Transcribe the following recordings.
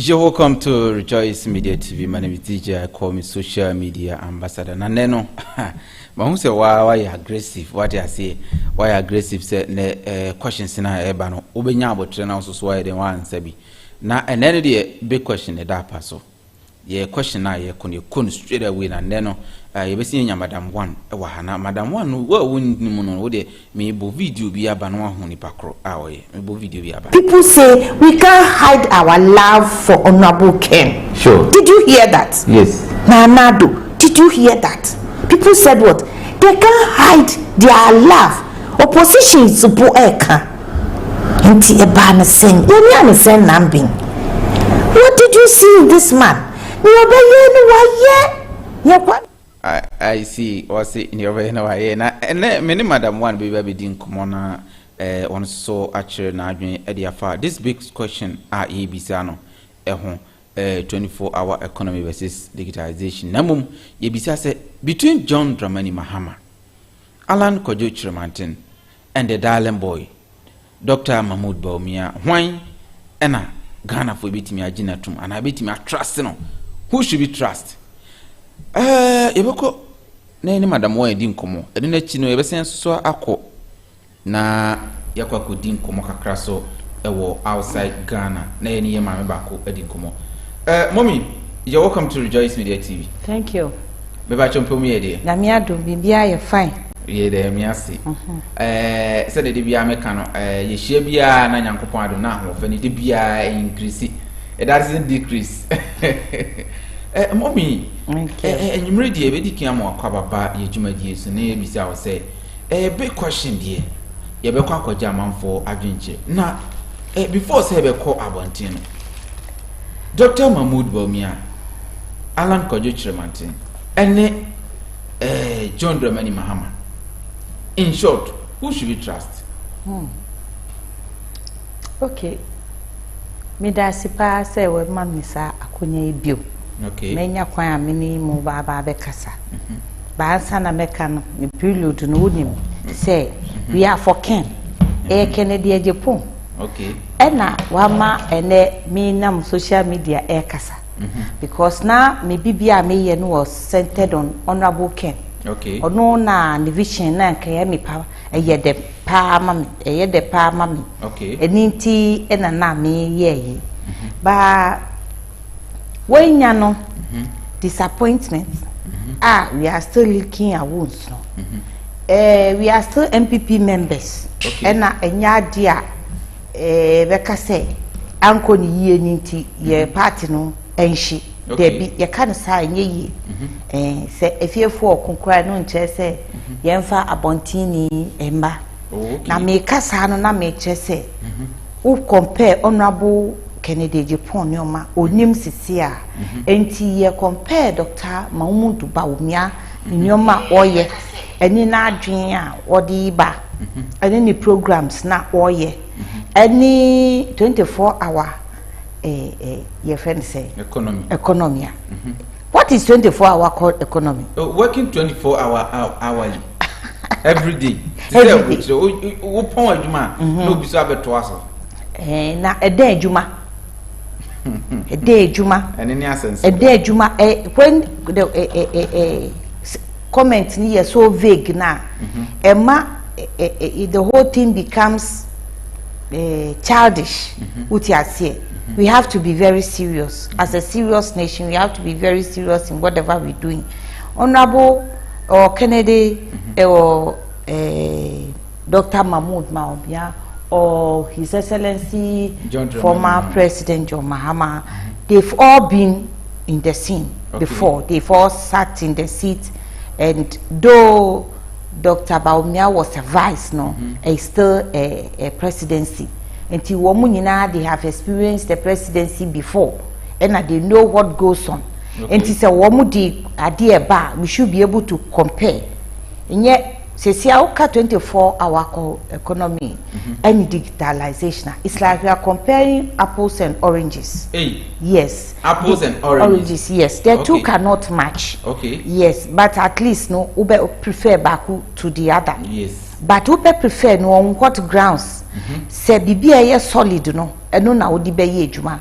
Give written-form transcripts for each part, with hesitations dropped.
You're welcome to Rejoice Media TV. My name is DJ. I call me social media ambassador. Naneno, but who say why you aggressive? What I say? Why aggressive? Say ne questions na ebano. Ubenya abo train also so why they want sabi. Na and then the big question that paso. Ye question na ye kun straight away na neno. You be seeing Madam One. Wahana Madam One. What wouldn't you know? They me bo video be abanwa honi pakro. Awe me bo video be aban. People say we can't hide our love for Honorable Ken. Sure. Did you hear that? Yes. Nanado, did you hear that? People said what? They can't hide their love. Opposition is support eka. Inti ebana sen. Yemi sen nambing. What did you see in this man? I see. What's it in your way? No, and many Madam One baby didn't come on. On so actually now this big question are Bisano 24-hour economy versus digitalization. Namum Yebisa said between John Dramani Mahama, Alan Kojo Chremantin, and the darling boy, Dr. Mahmoud Bawumia, why Anna Ghana for beating me a ginatum, and I beat me a trust. No, who should be trust? Eboko nene Madam One didn't come. I didn't let you know ever since so ako. Na yakwa kudin komo kakra so ewo outside Ghana na yeni ye mame bako edin komo. Mommy, you're welcome to Rejoice Media TV. Thank you. Beba chompo mi ede. Na mi ado bibia ye fine. Ye de mi ase. Se de bia me ka no ye hie bia na Nyankopon ado na ho fa ni de bia increase. It doesn't decrease. Mommy, enyumre die be dikia mo akwababa ye dwumadie so na ye bisa wo say big question there. You be kwa German for adventure. Now, before say be call Abantino. Dr. Mahmoud Bawumia, Alan Kojo Chremantin, and John Dramani Mahama. In short, who should we trust? Okay. Me da sipa say we mami sa akonya ebio. Okay. Menya kwa amini mu baba be kasa. Ba ansa na meka no, me prelude no wonim. Say we are for Ken. Kennedy Agyapong. Okay. Ena wama ene me nam social media kasa. Because now me bibia me ye no was centered on Honorable Ken. Okay. Ono na ne vision na nka me pa de pa mami, de pa mami. Okay. Eninti ena na me ye. Ba wenya no disappointment. We are still licking our wounds no. We are still MPP members. Okay. And enya dia beka say anko ni yie ninti ye party no enhyi debi ye ka no sa enye yie say efiefo okonkura no nche say ye mfa abontini emba na me kasa no na me che say who compare Honorable Kennedy Agyapong ne oma onim sisi a enti ye compare Dr. Mahmoud Bawumia ne oma oye any na adwen a odi ba any programs na oye any 24-hour your friend say economy. What is 24-hour called economy? Working 24-hourly every day. Every day. Wo pon adwuma no bi so abeto aso na ede adwuma ede adwuma and any sense ede adwuma when the comment ni so vague na the whole thing becomes childish. We have to be very serious. As a serious nation, we have to be very serious in whatever we're doing. Honorable or Kennedy or Dr. Mahmoud Bawumia or His Excellency former President John Mahama, they've all been in the scene before. They've all sat in the seat. And though Dr. Bawumia was a vice, still a presidency. Until women they have experienced the presidency before, and they know what goes on. And it's a woman idea bar. We should be able to compare. And yet, say 24-hour economy and digitalization. It's like we are comparing apples and oranges. Hey. Yes. Apples and oranges. Yes. The two cannot match. Okay. Yes, but at least no, Ube prefer Baku to the other. Yes. But Ube prefer no on what grounds? Say Bibia solid no, and no na odi be ye juma.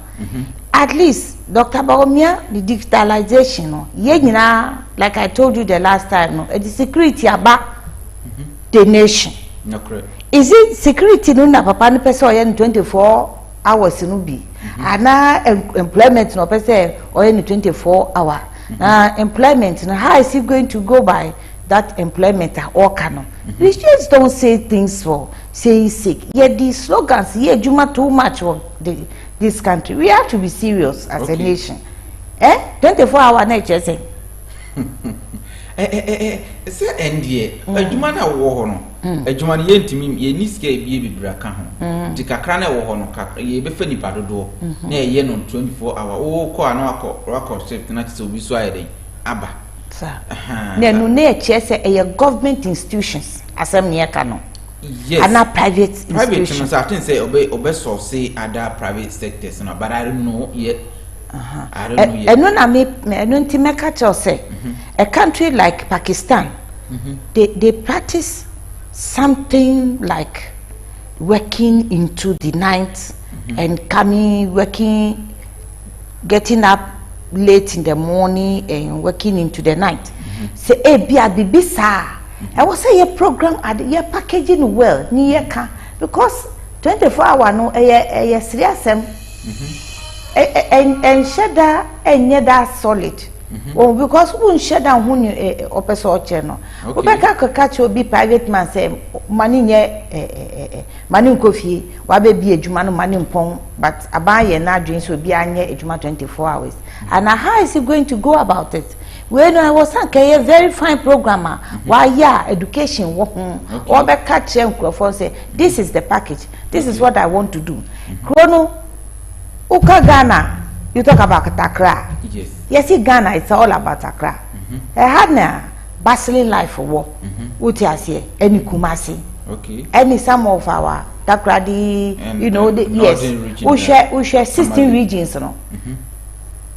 at least Dr. Bawumia, the digitalization, no, like I told you the last time, no, the security about the nation. No, correct. Is it security no na papa no person oye 24 hours no bi? Ana employment no person oye 24 hour. Employment no, how is he going to go by that employment or canon? We just don't say things for saying sick. Yet these slogans, Juma too much for this country. We have to be serious as a nation. 24-hour nature say. Say NDA. Juma na wo no. Juma ye ntimi ye ni sika ebie bibra ka ho. Di kakra na wo no kakra ye be fa nipa dodo. Na ye no 24 hour. O ko ano akọ record shift na tse obi so ayede aba. Sir. No na say a government institutions asem ne ka no. Yes. And not private institutions. I think say obe source other private sectors no, but I don't know yet. I don't know yet. And no na catch say a country like Pakistan, they practice something like working into the night and working, getting up late in the morning and working into the night. Say be sir. I was say a program at your packaging well near because 24-hour no serious and shedder and that solid. Oh, because we shut down when you open channel. Obeka catch will be private man say money money coffee, why be a jumano money pong, but a buyer now drinks will be a juma 24 hours. And how is he going to go about it? When I was a very fine programmer, why education or back catch and say this is the package, this is what I want to do. Chrono Uka Ghana, you talk about Accra. Yes. Yes, in Ghana it's all about Accra. I had na bustling life for war. What you say? Any Kumasi. Okay. Any some of our Takradi, you know, yes. We share 16 regions, you know.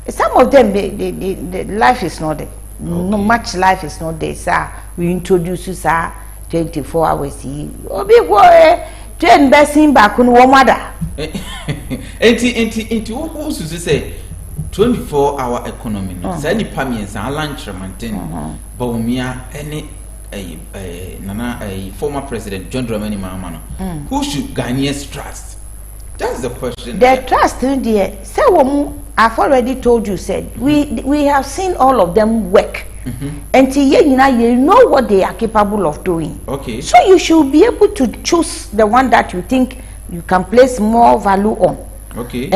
Some of them, the life is not there. No much life is not there, sir. We introduce you, sir, 24 hours. Obi boy, train besting back on one mother. Enti who say 24-hour economy. Say any pamians and lunch maintain. Bawumia any nana former president John Dramani Mahama. Who should Ghanaians trust? That's the question. The trust in the say I've already told you, said we have seen all of them work. Until you know what they are capable of doing. Okay. So you should be able to choose the one that you think you can place more value on. Okay.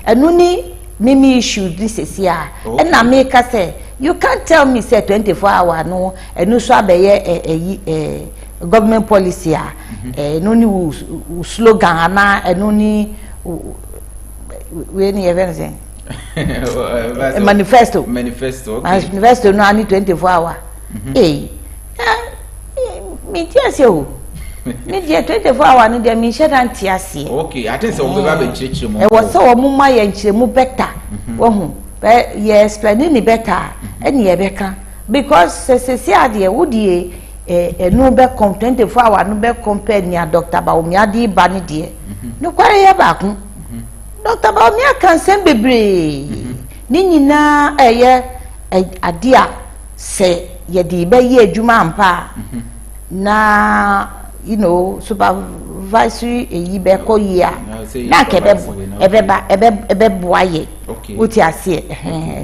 And only Mimi issue this is here. And I make her say, you can't tell me say 24-hour no and no a government policy no ni slogan and only we any event manifesto okay. Manifesto no any 24-hour me just you me 24-hour no dey me share and tiase okay I think so we ba be chirichiri mo e was so mo ma ye nchire mu better wo hu ye explain ni better any ye beka because se ade wo die no be 24-hour no be compare ni Dr. Bawumia di ba ni de no kware ye ba ku Dr. Bawumia can send bebre ni nyina adia se ye di be ye adwuma ampa na you know supervisory eyi be ko yi a na ke ebe boaye uti ase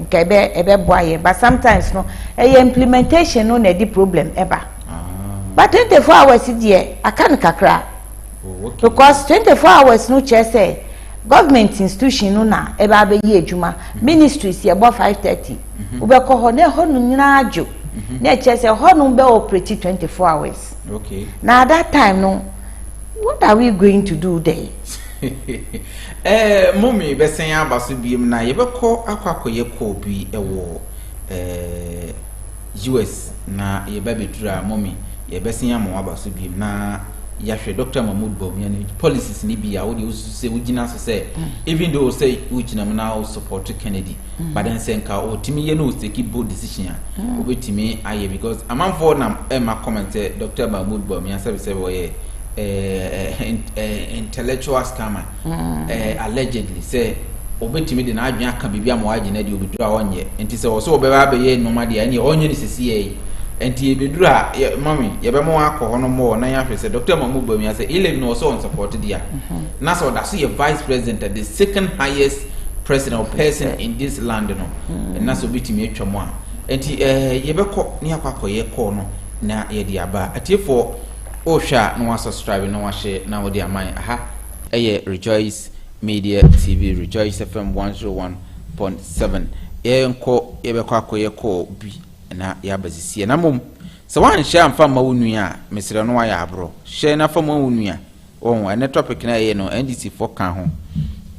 ke ebe boaye but sometimes no implementation no na di problem eba but 24 hours there aka kakra because 24 hours no che say government institution no na eba be yi adwuma ministries ye bo 5:30 ubeko ho na ho no nyina ajo na che say ho no be operate 24 hours. Okay. Now at that time no what are we going to do there? Mommy be say abaso biem na ye be ko akwakoye ko bi ewo US na ye be bedura mommy ye be say am abaso biem na yahwe Dr. Mahmoud Bawumia ni policies ni bia wo de say wugina so say even though say wugina na support Kennedy but then say nka o timi ye no take bold decision obetimi aye because amanfo na ma comment Dr. Mahmoud Bawumia say we intellectual scammer allegedly say obetimi de na adwen aka bibia ma waje na de obeduru a onye enti se wo so obeba be ye no ma de ene onye ni sisi ye enti ebeduru a mami ye be mo akọ hono mo na ya hwese Dr. Mahama Bawumia say 11 no so on support dia na so da so ye vice president, the second highest president or person in this land no na so betimi atwa mo a enti ye be kọ ne akọ ye kọ no na ye de aba atiefo o hwa no wa subscribe no wa share na wo de aman aha eye Rejoice Media TV, Rejoice FM 101.7. Yenko yebekọ akoye ko bi na yabazisi na mom so wan share amfa ma wonu a mesere no ya abro share na fa ma wonu a won ene topic na ye no NDC for kan ho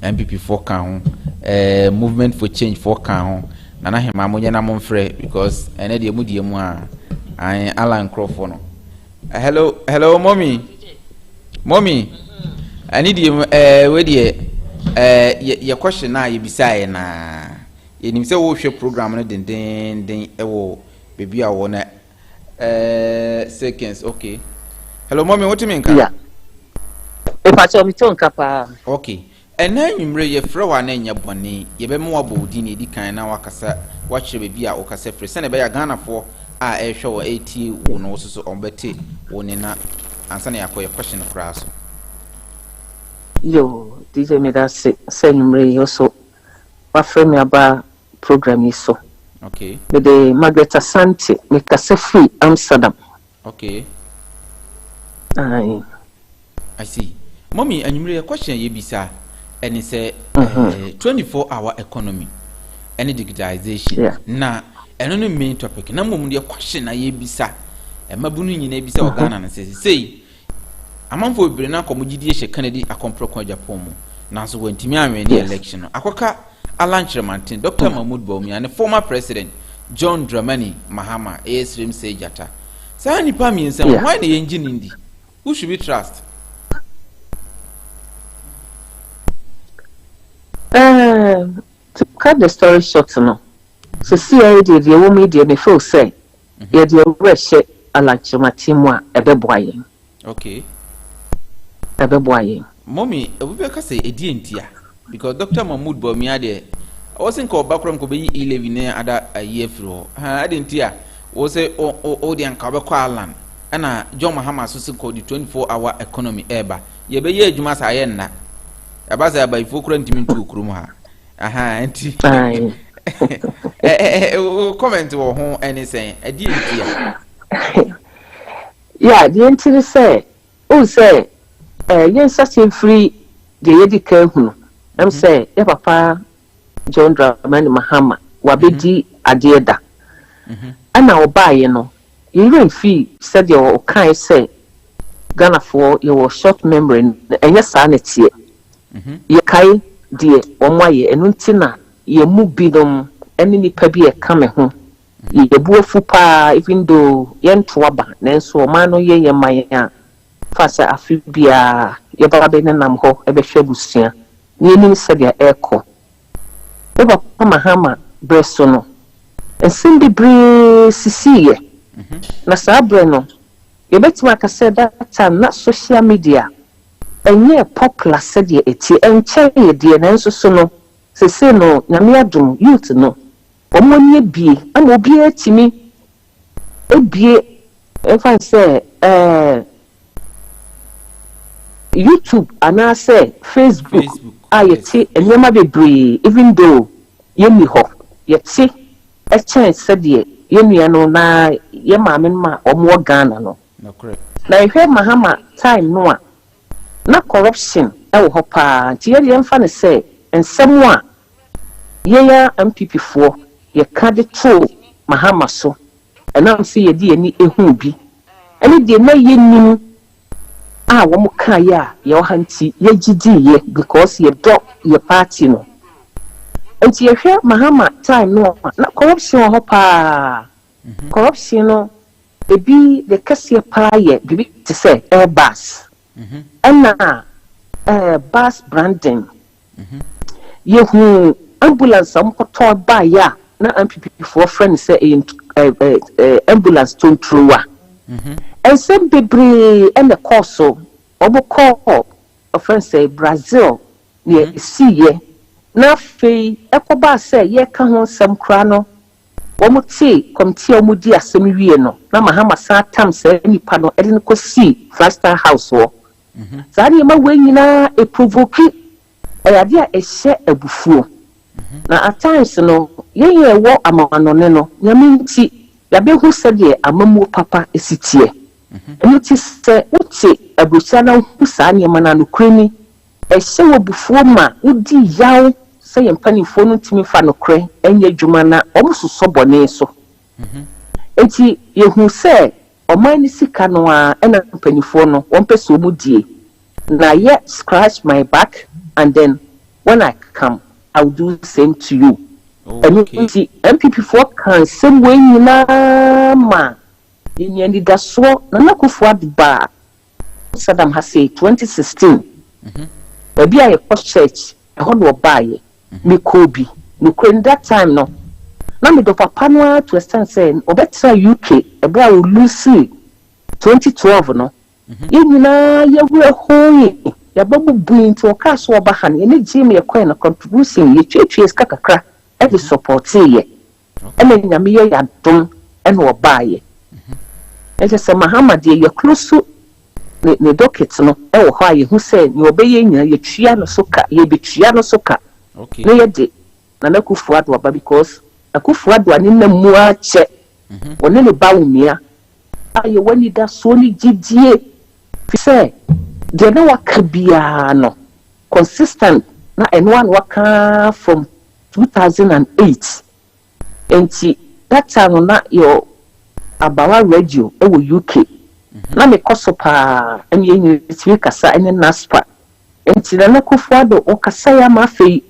MPP for kan ho movement for change for kan ho na na hema mo nyana mo mfre because ene de mu a Alan Crawford no hello mommy I need you we your question na you beside na you nim say wo hwe program no den ewo baby a wo na seconds. Okay, hello mommy, what do you mean? Yeah, e pa cho mi ton kapa. Okay, and na nwumre ye frɛ wa na nya bɔne ye be mo abodi na edi kan na wakasa wa kyerɛ baby a okasa frɛ sɛ na be ya Ghana for a ehwɛ wo 80 wo no so ombete wo ne na ansa na yakɔ ye question kra so. Yo, DJ me that say numre yo so wa frame aba program yi so. Okay. But the Margaret Asante me kase free Amsterdam. Okay. I see. Mommy, and you question ye bisa and it's a 24-hour economy and digitalization. Yeah. Na and only main topic. Na mum the question na ye bisa and mabunu ni bisa o Ghana na say amanfo bibire na komugidi ehye Kennedy akompro kwa Agyapong mu nanso wantimi anwe ni election akoka alanchre mantin Dr. Mahama Bawumia and former president John Dramani Mahama Esrim Sejata sa nipa mi nsem why na yenji ndi who should we trust to cut the story short no so CID the woman dey me feel say ye dey reshe alanchre mantin mu a ebeboaye. Okay. Mommy, we be ka say edi entia because Dr. Mahama Bawumia there I wasn't called background ko be 11 ada a year fro ha adentia wo say o de anka be kwa land ana John Mahama so called the 24-hour economy eba ye be ye adwuma sa ye nna aba sa ba ifo kura ntimi ntu okurum ha aha enti comment wo ho anything edi entia yeah the entity say o say yes such free the yedika hunu am say e papa John Dramani Mahama wabedi adieda ana obaye no you fee said your kind say Ghana for your short memory enya sanity ye kai de omoye enu ntina ye mu bidom eni nipa bi e kame ho ye buofu pa even though yento aba nanso o man no ye mayan fasa afibia ye baba be nam ho e be hwebusua ni enim said ya eko e papa Mahama breso no ensindi bre sisiye na sabre no ye betima ka said that time na social media enye popular said ye eti enche ye de na nso so no sese no nyame adum youth no omonye bie am obi etimi ebie if I say YouTube and I say Facebook yeti enyema bebre even though yemi ho yeti a chance said ye yemi no na ye maame ma omo Ghana no correct na ehwe Mahama time no a na corruption e wo pa ti ye mfa ne say ensem a ye ya MPP fo ye ka de to Mahama so enam se ye di ani ehu bi ene de na ye nim wo mo ka ya ye hanti ye gidi ye because ye do ye party no enti ye hwe Mahama time no na corruption ho pa corruption no ebi the kase pa ye bibi to say Airbus na bus branding ye hu ambulance am ko ba ya na MPP for friend say ambulance to truwa and some bebre and the course obo call a friend say Brazil near see ye na fe ekoba say ye ka ho nsem kra no omo ti committee omo di asem wie no na Mahama sa tam say nipa no e de ko si Five-Star House wo zani ma we nyina e provoke ayade a ehye abufuo na at times no ye wo amanone no nyame nti ya be hu se de amamu papa esitie enu ti se uti abusia na hu sa ne ma na no kreni ehye wo bufuo ma udi yaw se ye mpanifo no timi fa no kre enye dwuma na omusoso bone so enti ye hu se oman ni sika no a ena mpanifo no wonpese omu die na ye scratch my back and then when I come I will do the same to you. Okay. MPP for can same way nyina ma yenyandi daso na nakufo adba Saddam Hussein 2016 baby I church e ho no baye me kobi no that time no na me do papa no to stand say obetra UK e bra o lose 2012 no yenyina ye we hoyi ya babu buin to kaso obahan ye jim ye coin contribution ye twetwe kakakra e be support ye ene nyame ye ya dom ene obaye e se Mahama de ye close ne docket no e wo ha ye hu se ni obeye nyina ye twia no soka ye betwia no soka okay ne ye de na nakufu ado aba because akufu ado ani na mu a che woni ne Bawumia aye wani da so ni gidie fi se de na wakabia no consistent na anyone waka from 2008 enti that time na your abawa radio e wo UK na me kosopa enye twi kasa ene naspa enti na kufuado o kasa ya mafe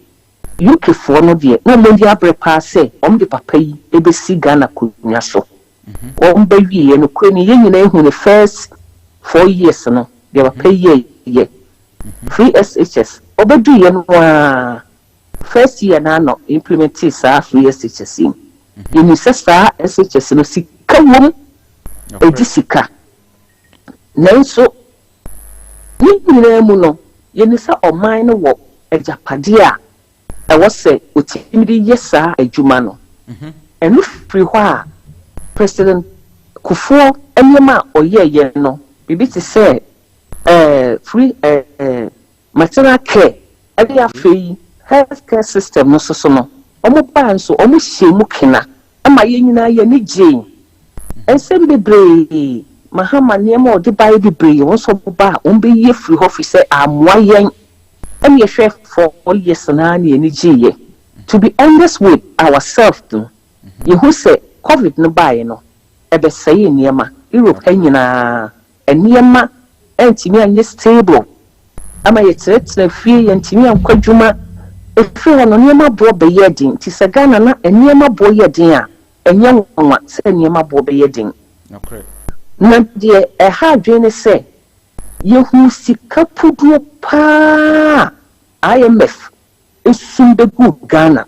UK fo no de na mo ndi abrepa se om de papa yi e be si Ghana kunya so o mba wie no kwani ye nyina ehu ne first 4 years no they were pay ye free SHS obedu ye no first year na no implement sa free SHS in sa SHS no sika wom edisika nanso ni mu no ye ni sa oman no wo Agyapade a e wo se otimiri yesa adwuma no enu free ho a President Kufuor enema oyeye no bibi ti say free maternal care every afei healthcare system no so no omo ba nso omo hyemu kena ama ye nyina ye ni gye ensem bebre Mahama niema odi ba bebre won so ba on be ye free office amwa yen em ye hwe for years na na ni gye ye to be honest with ourselves too ye who say COVID no ba ye no ebe say niema Europe nyina eniema entimi anye stable ama yetre fie yentimi ankwadwuma efi no niema bo be yedin ti se Ghana na niema bo yedin a enye nwa se niema bo be yedin okay na de ha dwene se yehu sika pudu pa IMF esumbe gu Ghana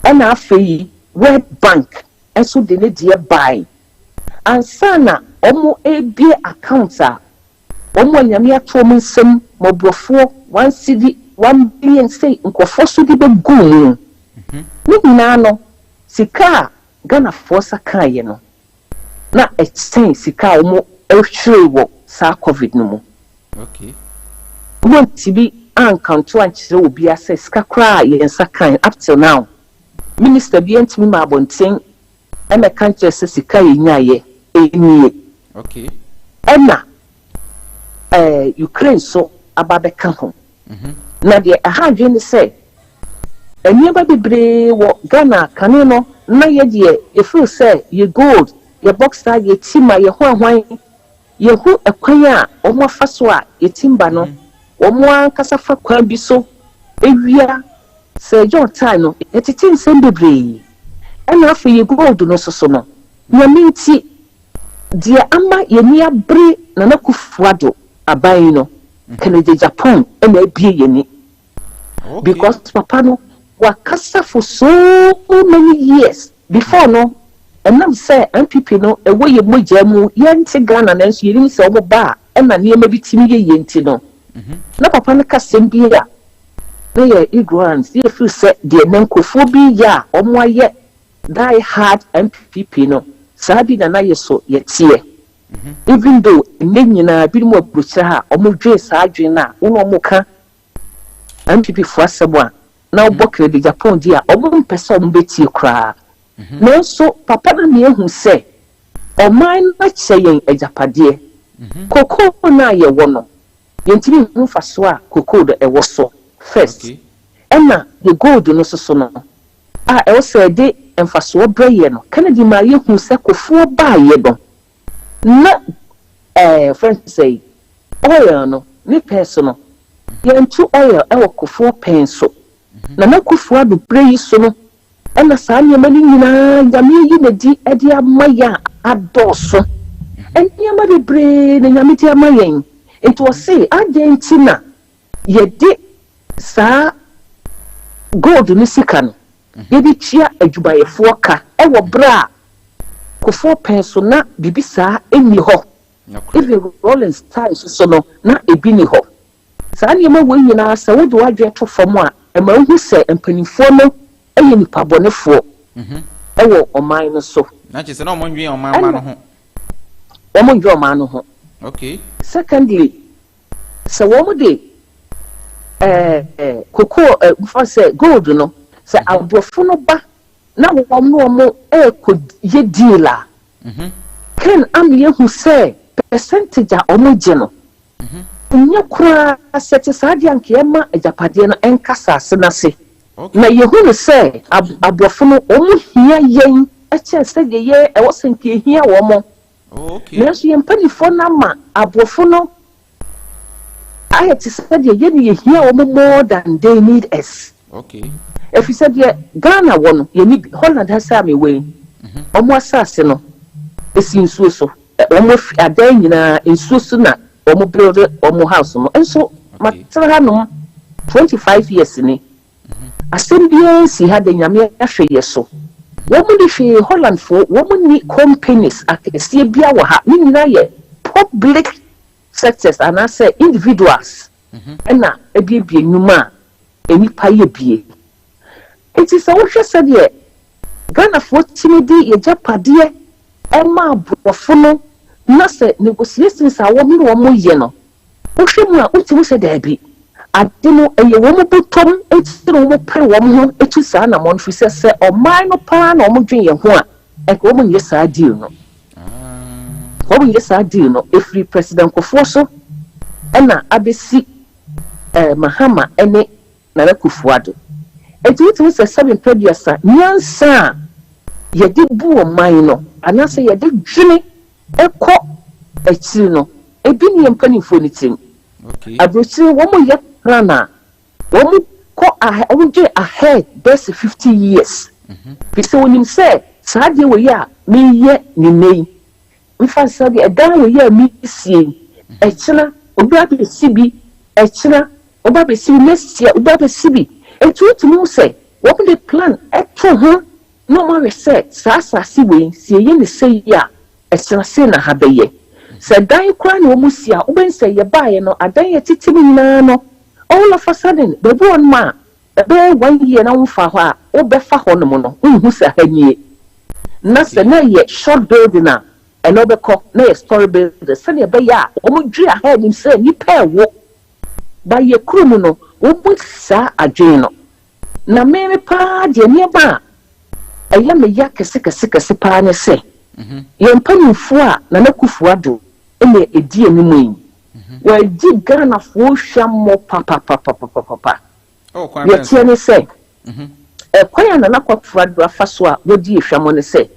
ana afei World Bank eso de ne die buy ansana omo ebie accounts a omo nyame ato mo nsem mobrofo 1 cedi 1 billion say nkofo so de be gu ni nyina no sika GhanaFirst akaye no na exchange sika omo ehwere wo sa COVID no mo okay mo tibi ankanto ankyere obi ase sika kra ye nsa kan up till now minister bi entimi ma abonten e me kan kire sika ye nyaye enie okay ena Ukraine so ababeka ho na de ahadwe ni se enieba bebre wo Ghana kane no na ye de e feel say ye gold ye boxer ye tima ye ho ahwan ye hu ekwan a omo fa so a ye timba no omo ankasa fa kwan bi so ewia se John time no etiti nsem bebre ena afa ye gold no so no nyaminti dia ama ye ni abre na nakufuado abai no Canada Japan ena ebie ye ni because papa no wakasa for so many years before no enam say MPP no ewo ye moja mu ye nti Ghana na nso yiri se omo ba ena niema bitimi ye nti no na papa no kasem bi a na ye ignorance ye feel say the nankofo bi ya omoaye die hard MPP no sabi na ye so ye tie even though nyina bi mu approach ha omodwe sa adwen na wo no moka MPP fo asebo a na obokre de Agyapong dia omompese ombetie kra no so papa na me ehu say oman na cheyen Agyapade koko na ye wo no yentimi mfa so a koko do ewo so first ena the gold no so no a e say de mfa so breye no Kennedy ma ye hu se kofo ba ye do na friend say oil no ni personal yentu oil e wo kofo pen so na kofo adu breye so no ena sa nyama ni nyina nyame yi na di e di amaya adoso nyama be bre na nyame ti amayen into say Argentina ye de sa gold ni sika no ye di chia adwubayefo ka e wo bra kofo pen so na bibisa eni ho if rolling style so no na ebi ni ho sa nyama wo nyina sa wo do adwe to fam a e ma hu se empanifo no eye ni pabonefo e wo oman no so na che se na omonwe oman ma no ho omonwe oman no ho. Okay. Secondly, so what de koko for say gold no say abrofo no ba na wo mo ko ye dealer ken am ye hu say percentage a omoje no nya kura set saadi anke ema Agyapade no enkasa ase na se na ye hu no say abrofo no omo hia yen e che say ye e wo senke hia wo mo. Okay. Yes, you penny for nama abofono. I had to say you hear more than they need us. Okay. If you said Ghana one, you need Holland has some way. Almost assassin. It's in so almost a day in Susuna, almost build it, almost house. And so, Matarano 25 years in it. Assembly, he had the Yamia yes so. Woman if Holland for woman need companies see bia wa ha ni na ye public sectors and I say individuals na ebie nyuma enipa ye bie it is a wo said ye Ghana for timidi ye Agyapade e ma abofo no na say negotiations a wo mi wo mo ye no wo hwemu a unti say da bi adeno eye wo mo botom etiro wo pe wo mo etu sa na mo nfi se o man no pa na o mo dwen ye ho a e ko mo yesa deal no ko mo yesa deal no every president kofo so na abesi Mahama ene na kufuado etu se 7 producer nyansa ye di bu o man no anase ye di dwene ekọ ekiri no ebi ni empanifo ni tim okay abrochi wo mo ye Rana, woman ahead, best 50 years. Because when you say, Sadia, we are me yet, ni name. If I said, a down we are me seeing a china, Obabi Sibi, a china, Obabi Sibi, next year, Obabi Sibi. And to me say, what would they plan at home? No more research, Sasa Sibi, see ye say ya, a china sena habeye. Said, die crying, Omusia, Oben say, ye buy no, a day at Titimi no. All of a sudden, the one man, a bear 1 year now for her, or befa honomono, who's a henny. Nasa na yet short building now, another cock, nay, story builder, send a bear, or drea head him say, you pair walk by your criminal, would sa a jano. Na Mary pa, dear nearby. A young yak a sick a sipana say. Young penny four, Nanakufuado, and a dear name. Well, did Ghana for shamo papa. Oh, you tell say. A quay and an aqua fradra faswa, what do you shamon say?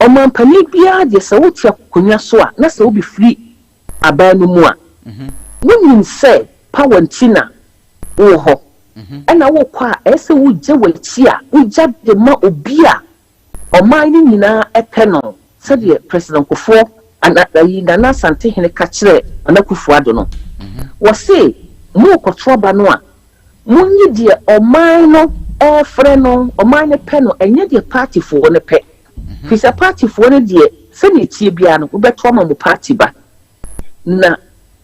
O man panibia, de Sautia Cunyaswa, not so be free. A bad more. Women say, power and tina. Oh, ho. And I will qua, as a wood jewel cheer, we jab the mo beer. Or mining in a panel, said the President Kufo. And at the Dana Sante in a catcher and a kufuado no. Was say, more control noa. Munyi dear or mine air friend or mine panel and yet your party for one a pet. It's a party for one dear, send it to Biano, we bet one on the party back. Na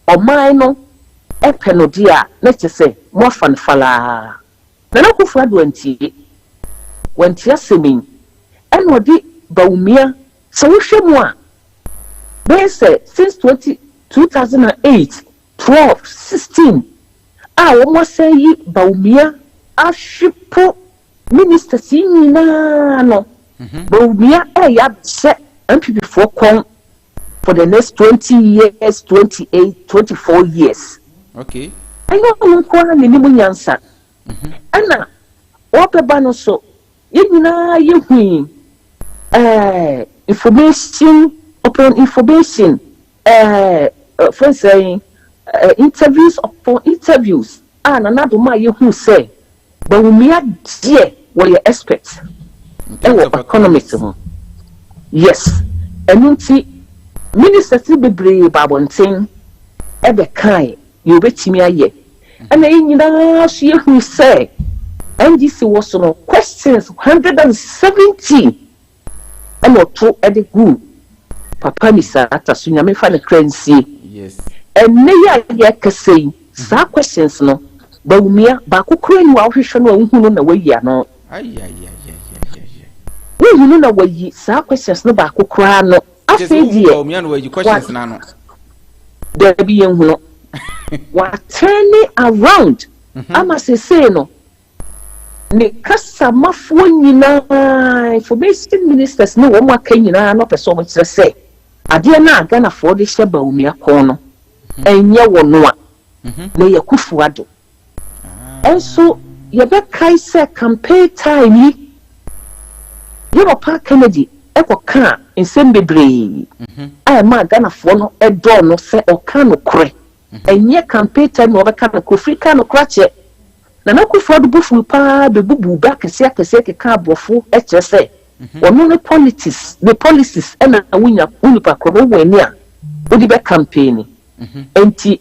or mine a panel dear, let's just say, more fun fala. Nana Akufo-Addo wantie asɛm and wɔde Bawumia so wohwɛ mu a bɛyɛ since 2008 12 16 wɔn asɛn yi Bawumia ahwepo ministers nyinaa no Bawumia abɛhyɛ MPP for the next 20 years 28 24 years. Okay. I know nkwa ne nimu nyansa ana wɔbɛba no so yɛnyinaa yɛhui information upon information for saying interviews upon interviews nana do ma yɛhu sɛ Bawumia deɛ wɔyɛ expert ɛwɔ economics ho. Yes, ɛno nti ministers bebree babɔnten ɛbɛkae yɛ obɛtumi ayɛ ɛna yɛnyinaa so yɛhu sɛ NDC was so no questions 170 ɛna ɔto ɛde gu papa ni saa ata so nyame fa ne kransie. Yes. ɛnɛ yɛ ayɛ kɛsɛ yi saa questions no Bawumia baako kura ni wa wohwehwɛ no a wohu no na wayi ano. Wohu no na wayi saa questions no baako kura no afei deɛ Bawumia no wayi questions na no there be yɛn hu no wa turn around ama sese no ne kasa mafuo nyinaa information ministers no wɔn aka nyinaa no pɛ sɛ wɔn kyerɛ sɛ adeɛ na Ghanafoɔ de hyɛ Bawumia kɔn no ɛnyɛ wɔ no a na yɛ Akufo-Addo ɛnso yɛbɛkae sɛ campaign time yi yɛwɔ Kennedy ɛkɔka nsɛm bebree a ɛma Ghanafoɔ no ɛdɔɔ no sɛ ɔka no korɛ ɛnyɛ campaign time na ɔbɛka no korɛ ka no korɛ kyɛ na Akufo-Addo bufu paa bebubu ba kɛseɛ keka aborɔfo ɛkyerɛ sɛ ɔno ne policies ɛna wonipa korɔ wɔ ani a wode bɛ campaign enti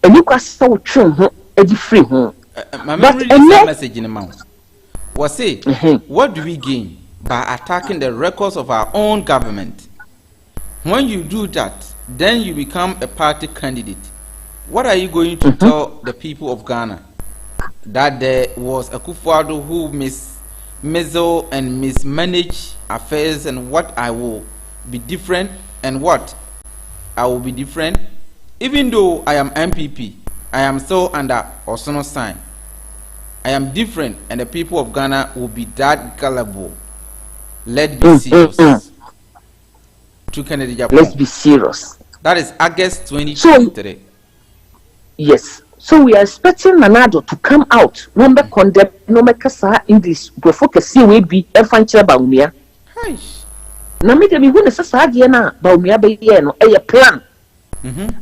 ɛni kwasa wo twɛn ho ɛdi free ho. But a message in the mouth was say, what do we gain by attacking the records of our own government? When you do that, then you become a party candidate. What are you going to tell the people of Ghana? That there was a Akufo-Addo who mismeasure and mismanage affairs, and what I will be different, and what I will be different. Even though I am MPP, I am still under Osono sign. I am different, and the people of Ghana will be that gullible. Let's be serious. To Kennedy Agyapong. Let's be serious. That is August 2023. Yes. So we are expecting Nana-Addo to come out. No me condemn, no me kasa English. Before kasi we be efanchira Bawumia. Na me de mi hu ne sasa ade na Bawumia be ye no eye plan.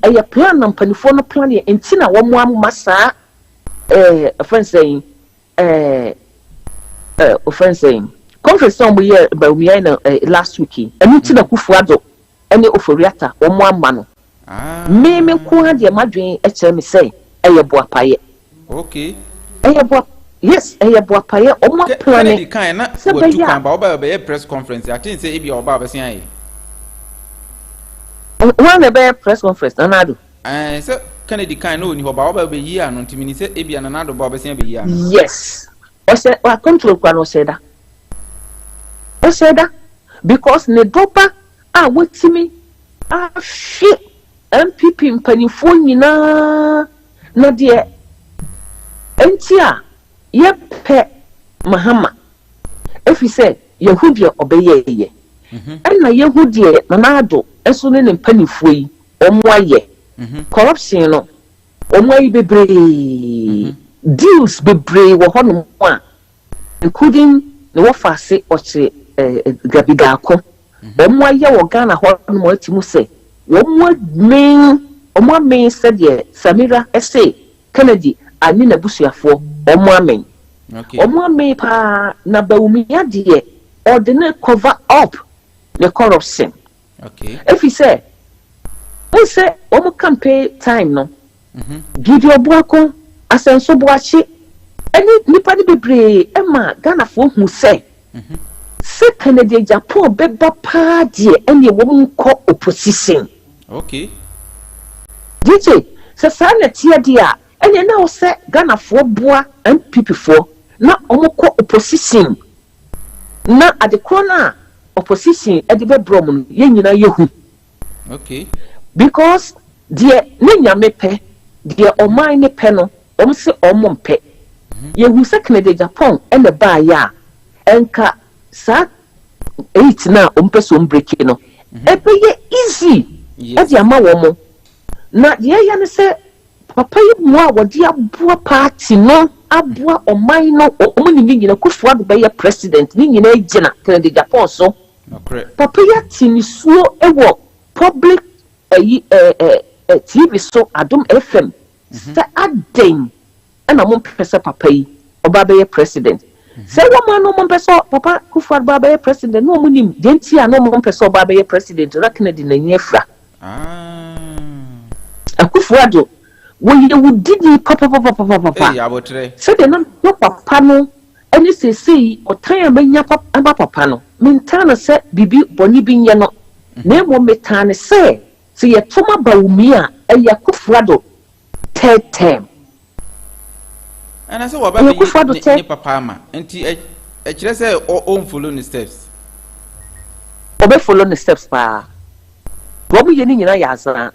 Eye plan na mpanifo no plan ye enti na wo mo amma saa friend saying conference on we ye Bawumia na last week. Enu ti na Akufo-Addo ene oforiata wo mo amma no. Me ko ade madwen e kire me say Boapaye. Okay. Yes, Boapaye. Omo plan. Kennedy kan na what you can ba be press conference. I think say e be oba be say one be press conference Nana-Addo. So Kennedy kan no ni oba be yi anu ntimi say e be Nana-Addo ba be say be yi anu. Yes. O say wa control kwa no say da. O say da because ne dopa wotimi hwe MPP mpanifo nyina na de enti a yepe Mahama efi say yehudie obeyeye na yehudie Nana-Addo eso ne mpanifo yi omoaye corruption no omoayi bebre deals bebre wo hono a including ne wo fase oche gabigaako omoaye wo Ghana hono mo atimu say omo main said ye Samira essay Kennedy ani na busuafo omo amen. Okay. Omo amen pa na Bawumia de ordinary cover up the corruption. Okay. If he say we say omo campaign time no. Gideon Boako asenso boachi any nipa ni bebre ema Ghanafoɔ hu say se Kennedy Agyapong beba pa de ene wo nko opposition. Okay. DJ se sa na tie dia ene na wo se Ghanafoɔ boa MPP foɔ na omoko opposition na adekona opposition edibe brom ye nyina yehu. Okay. Because the nyame pe the oman ne pe no se omompe yehu se Canada Japan and the ba ya enka sa 8 na ompeso break no ye easy e dia ma wo mo na ye ya ne se papa yi mu a wodi aboa party no aboa oman no omuni nyina kufuwa do be president ni nyina agina Canada Japan so papa ya tinisuo ewo public TV so Adom FM say aden na mo pese papa yi oba be president say woman no mo pese papa kufuwa oba be president no mo nim denti a no mo pese oba be president raknedi na nyefra akufuwa do wo ye wudidi papa eh abotre say de no papa no any say otan amanya papa no mentana say bibi boni bi nye no na mo metane say ye toma Bawumia eya kufuado third term and I say what about ni papa ma enti e kire say o follow the steps obe follow the steps pa go mu ye ni nyina ya azan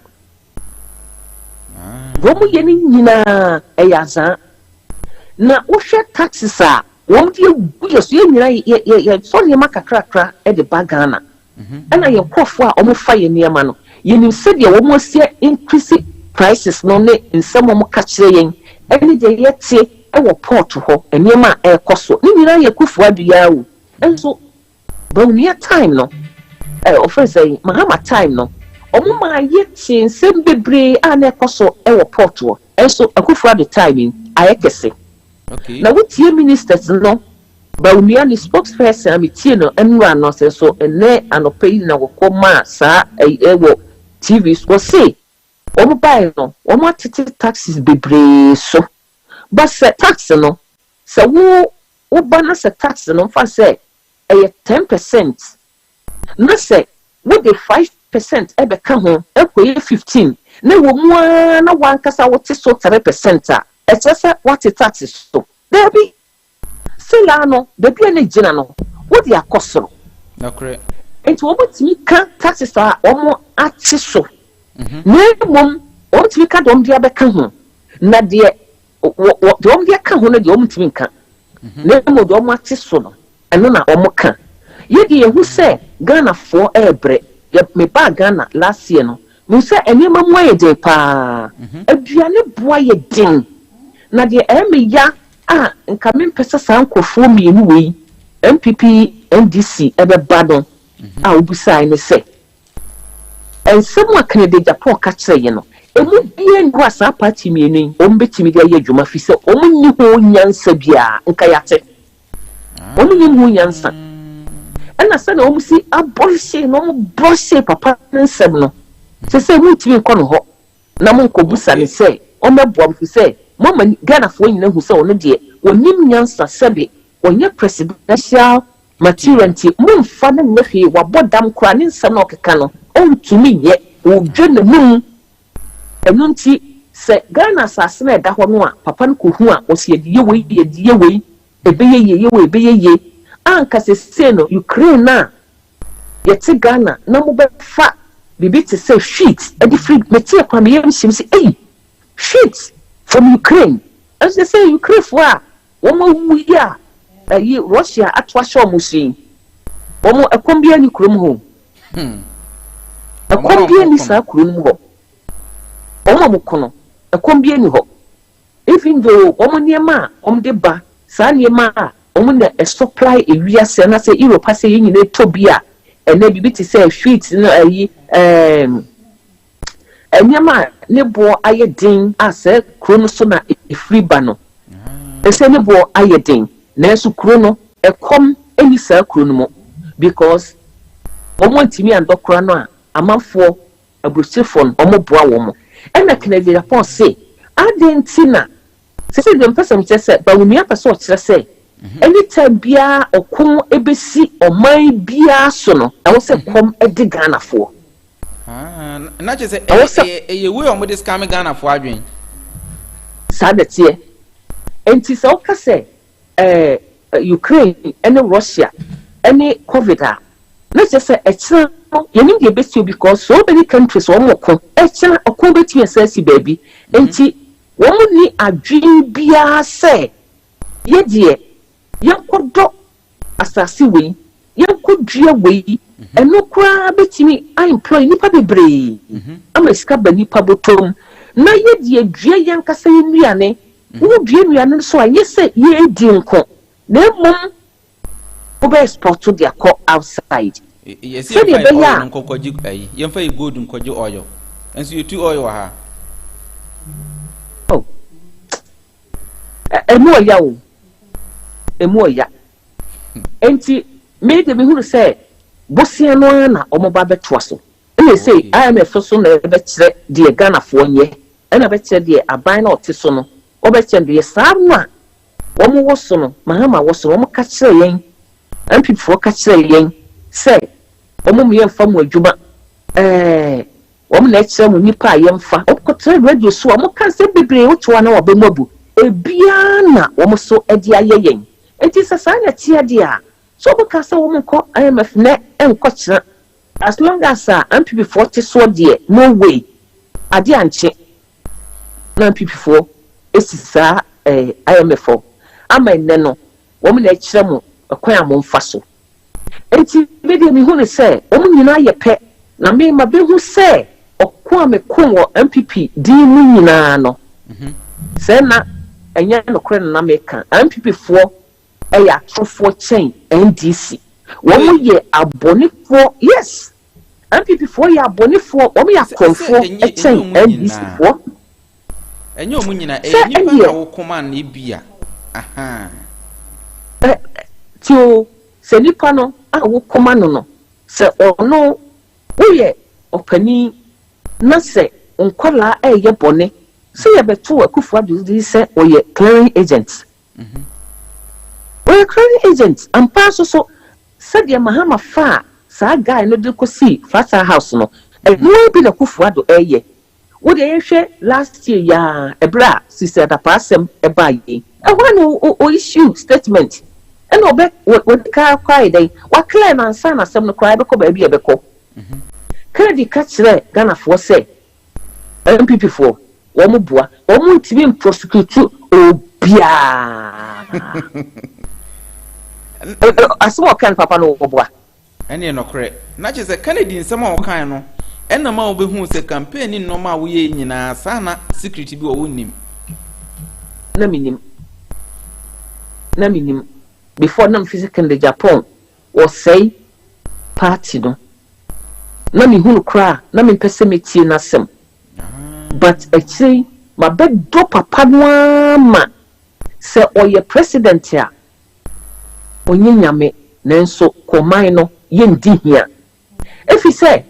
go mu ye ni nyina e ya azan na wo hwe taxes a won die guye so ye nyina ye so ye makakrakra e de bagana ana ye kofo a omo fa ye niema no yenim se de wo mo se increase prices no ne nsem mo ka kire yen eni de yete e wo port ho eniema e koso ni nyina ye kufu adua wo enso Bawumia time no offer Mahama time no omo ma yete nsem bebre a na koso e wo port ho enso akufu adu time ayekese okay na wutie ministers no Bawumia ni spokesperson amitie no enwa no so ene anopai na wokoma sa ewo TV so say omo buy no omo atete taxes bebre so but say tax no say wo bana say tax no fa say 10% na say with the 5% e be ka ho ekoye 15 na wo mu na wankasa wote so 3% a e say what taxes so there be sila no bebi na gina no wo di akosoro na correct enti wo botimi ka taxes a omo ati so na mom wo botimi ka dom dia be ka ho na de dom dia ka ho na de omo timi ka na mo dom ati so no eno na omo ka ye de yehu se Ghana for ebre ye me ba Ghana last year no me se enema mo ye de pa aduane boa ye din na de me ya nka mempesa sankofo mienu wei MPP NDC ebe badon obusa ne se ensem wa Canada Japan ka kire ye no emu bie ndu asa party mienu ombetimi de ye dwuma fi se omunyi ho nyansa bia nka yate omunyi ho nyansa ana se na omusi abolish no boshe papa nsem no se mutimi ko no ho na monkobusa ne se omeboam fi se mama Ghana fo nyina hu se ono de onim nyansa sebe onye presidential material nti mumfa na nyefe wabodam kra ne nsem na okeka no ontumi ye odwe na mum eno nti se Ghana asase na eda ho no a papa no ko hu a osi ediye wei ebeye anka se no Ukraine na yete Ghana na mo be fa bibi te se sheet edi free metie kwa me yem sim se sheet from Ukraine. As they say, Ukraine for woman we are Russia at Washaw Musi. Omo a combia ni krum home. A combia ni sa krum ho. Omo mukono, a combia ni ho. Even though woman near ma, de ba, sa near ma, a supply a real sena say Europe say in Tobia, and then be to say sheets enyama ne bo ayedin ase krono so na free bano ese ne bo ayedin na so krono ekom eni sa krono mo because omo ntimi andokra no a amafo abrosifon omo boa wo mo ena Canada Japan say adentina se dem person say Bawumia person kire say anytime bia okom ebesi oman bia so no e wo se kom edi Ghana fo na je say e we o mo dis kam Ghana fo adwen sadete enti se o ka se Ukraine and Russia any COVID let's just say extra you need to be because so many countries one more extra or combat says baby and one need a dream be say ye dear young could drop asasi way young could dream way and no crab bet me I employ nipa be brave I'm a scab nipa bottom na ye dear dear young cassay miane who dream you so I say ye dinko ne mom over sport to their call outside. Yes, so you find good and could oil. And so you two oil ha. Oh, a more yaw, a more ya. Auntie made me who say, Bossiana or Mobile Twassel. And they say, I am a first son, a better dear Ghana for 1 year, and a better dear a bine or Tissono, or better dear Sama. One more was son, Mahama was so much catching. And people catch saying, say, Omum from Juba, woman nature when you pay young fa, or could say radio so I can't say be brave to 1 hour be mobile. A biana, almost so a dear yang. It is a sign of tear dear. So because a woman called IMF net and coach as long as I'm people 40 so dear, no way. I didn't check. None people for it's IMF. I'm a nano, woman nature. Akwa mo mfaso enti media mi hu ne se omu nyina ye pe na me ma be hu se okwa me konwo MPP di mu nyina no se na enya no kre na meka MPP fo e ya trofo chain NDC wo mu ye abonifo yes MPP fo ye abonifo wo mu ya konfo e chain NDC fo enya omu nyina nipa na wo koma na bia aha Tio se nipa no a wo koma no se ono wo ye opani na se nkola ye bone se ye beto akufu adu se wo ye clearing agents wo ye clearing agents ampa so se de Mahama fa sa guy no de kosi fata house no no bi na akufu adu ye wo de hwe last year ya ebra sister da pasem e ba yi o issue statement and obey what car cry day. What claim and son as some cry because baby a beco. Can catch there? GhanaFirst say MPP4 Omubua Omu TV prosecute Obia. A small can papa no Obua. And you're not correct. Not just a Canadian somehow kind. And the man who say campaign in normal way in a sana secret be a winning. Naminim. Before nam physical the Agyapong was say party no na me hunu kra na me pese metie na sem but actually my bed do papa no ma se oye president ya onye nyame nanso koman no ye ndi hia if he say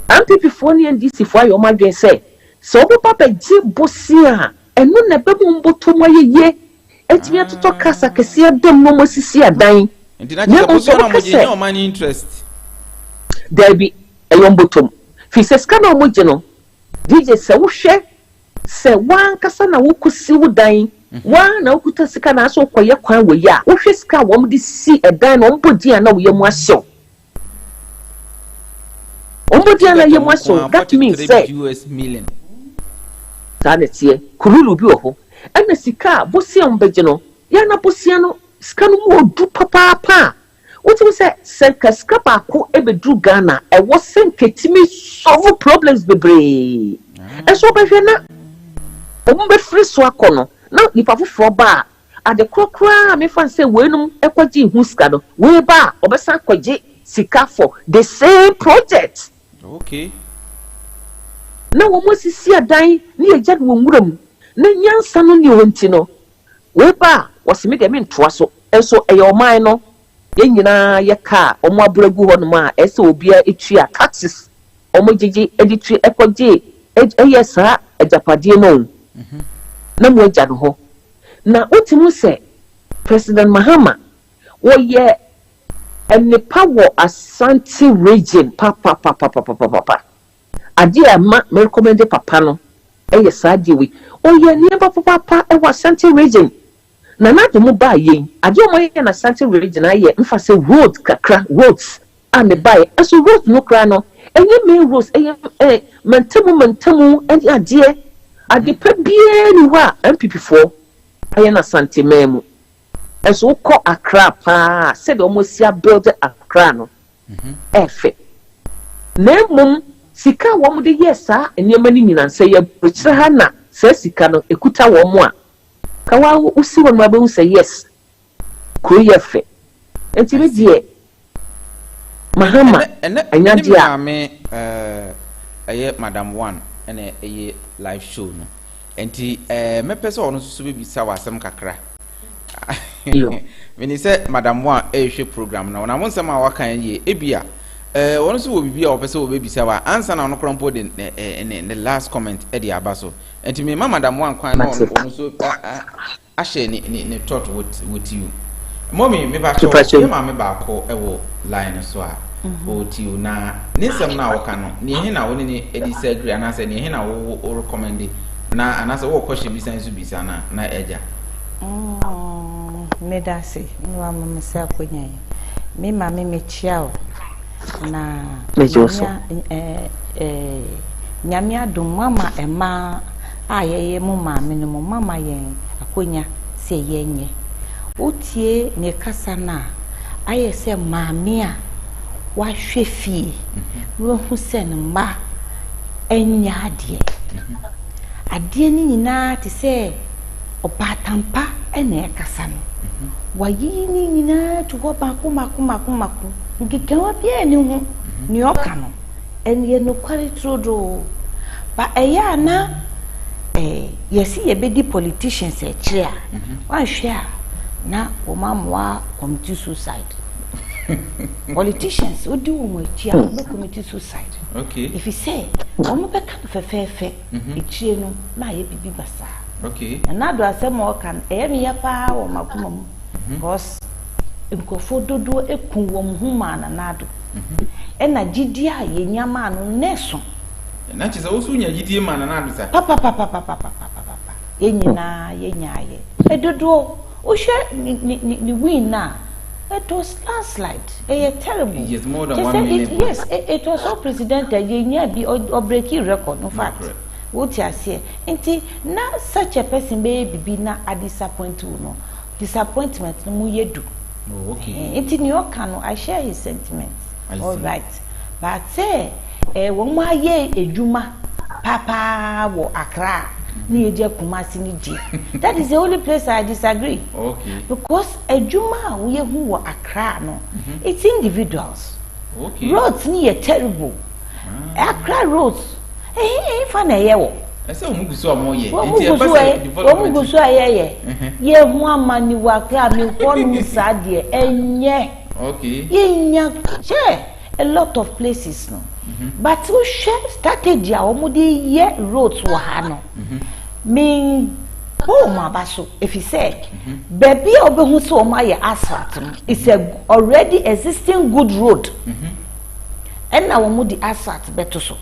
MPP for ni NDC for your madwen say so papa gi bosia eno na bebu mboto mo ye etimi atoto kasa kese adom no mosisi adan na so no man interest there be a yombotom fi se skana mo gino DJ se wo hwe se wan kasa na wo kusi wo dan wan na wo kuta sika na so koye kwan wo ya wo hwe sika wo de si edan no mbodi na wo yemu ahyew ombodi na yemu ahyew that means say US million sanetie kululu bi oho ena sika bosia mbege no ya na bosia no sika no mo du papa what we say sika ba ko ebedu Ghana e wo senketimi solve problems bebre eso be hwe na omo be free so akono na nipa foforo ba ade krokra me fan say wenum ekwaji hu sika no we ba obesan kwaje sika for the same project okay na wo mo sisi adan ni ejad wo nwuram na nyansa no ni wonti no we ba wose me de me ntoa so enso eyoman no ye nyina ye ka omo abragu ho no ma ese obia etui taxes omo jeje editui ekwaje eyesa ajapade no na mo agya no ho na otimu se President Mahama wo ye enipa wo Asante region papa adia ma me recommend papa no eyesa diwe o ye nipa papa e wa Asante region na na de mo ba yen ade o mo ye na Asante region aye mfa se road kakra roads and buy so road no kra no enye main roads mentamu and ade pa bia ni wa MPP4 aye na Asante memu so ko Accra pa se de o sia build Accra no efe na mum sika wo mo de yesa enema ni nyina nse ya kire ha na se sika no ekuta wo mo a kawa usi wo ma be say yes ko yefe enti be die Mahama anya dia me Madam One ene live show no enti me pese ono so be bisa wasem kakra meni se Madam One hwe program na wona monsem a wakan ye ebia ono so wo bibia wo pese wo be bisa wa answer na ono krompo de the last comment e de abaso enti me Madam One kwan na ono so a share ni thought with you mommy me ba show ma me ba ko e wo line so a o ti u na nisem na wo kan no ni he na wo ni edi disagree na say ni he na wo recommend na anase wo question bi san so bi sana na eja me da se no am me sa konya me ma me chiao na nyame adum mama ema ayeye mu ma me no mama yen akonya se yenye otie ne kasa na aye se maame a wa hwefie wo hu se ne ma enya ade ni nyina te se opatampa ene kasa no wa yi ni nyina to ho ba ko ngikewa bia ni hu ni oka no ene no kwari trodo ba eya na yesi ye be di politicians e kire a wa hwe a na o mamwa committee suicide politicians odi wo mo chia be committee suicide okay if you say o mo be kan fefefe e kire no na ye bibi basa okay na do asem o kan me ya pa wo makoma mu because nkofo dodo ekun wo mu ma na do na gidi a ye nyama no neso na chi se wo su nya gidi ma na do sa papa yenyina yenyaye edodo o hwe ni win na it was landslide terrible. Yes, more than 1 million. Yes, it was all president yenya bi or breaking record in fact what you say enti na such a person be na a disappointment no mu yedu. Oh, okay. Enti ni okano I share his sentiments. All right. But say won ma ye ejuma papa wo Accra ni eje Kumasi ni je. That is the only place I disagree. Okay. Because ejuma we hu wo Accra no it's individuals. Okay. Roads ni terrible. Accra roads fa na ye wo ese omuguso omo ye omuguso ayeye ye hu amani wa Accra mi kwonu sade enye okay yenya a lot of places no but we share strategy a omudi ye roads wo ha no me ma baso if you say baby obehu so ma ye asphalt it's a already existing good road and na omudi asphalt beto so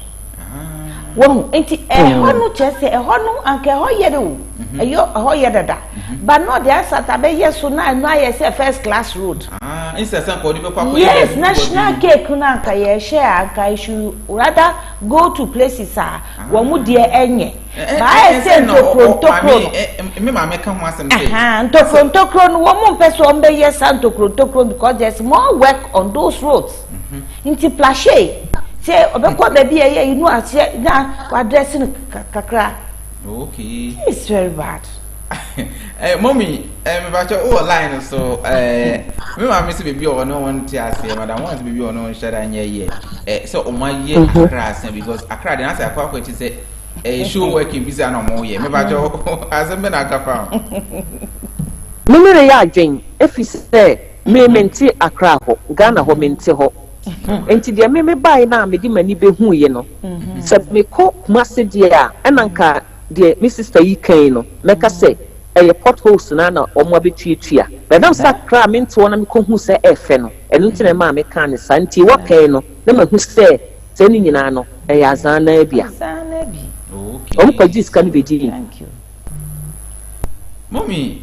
won enti honu chese honu anke ho yede o ho yede da but no the asphalt abe yeso na no aye say first class road instead ko di pe kwa yes national cake na anka ye share anka you should rather go to places wo mu de enye ba I say ntokro me ma me kan ho asem say ntokro no wo mu pese o mbe yes ntokro because there's more work on those roads inti plache say obekwa baby you know ase na addressing kakra okay it's very bad. Mommy me ba cho line so me ma me se baby o no won ti ase madam won baby o no share anya ye so o ma ye Accra because Accra dey na say akwa ti say show working busy na mo ye me ba cho azembe na kafa me mere ya adwen if you say me menti Accra ho Ghana ho menti ho enti de me bai na me di mani be hu ye no se me ko Kumasi dia enanka de me sister yi kan no meka say potholes na omo abetuatua be na Accra me nti wona me ko hu say efe no enu nti na ma me kan ne santi wo kan no na ma hu say se ni nyina no azana bia okay omo kwa jis kan be di thank you mommy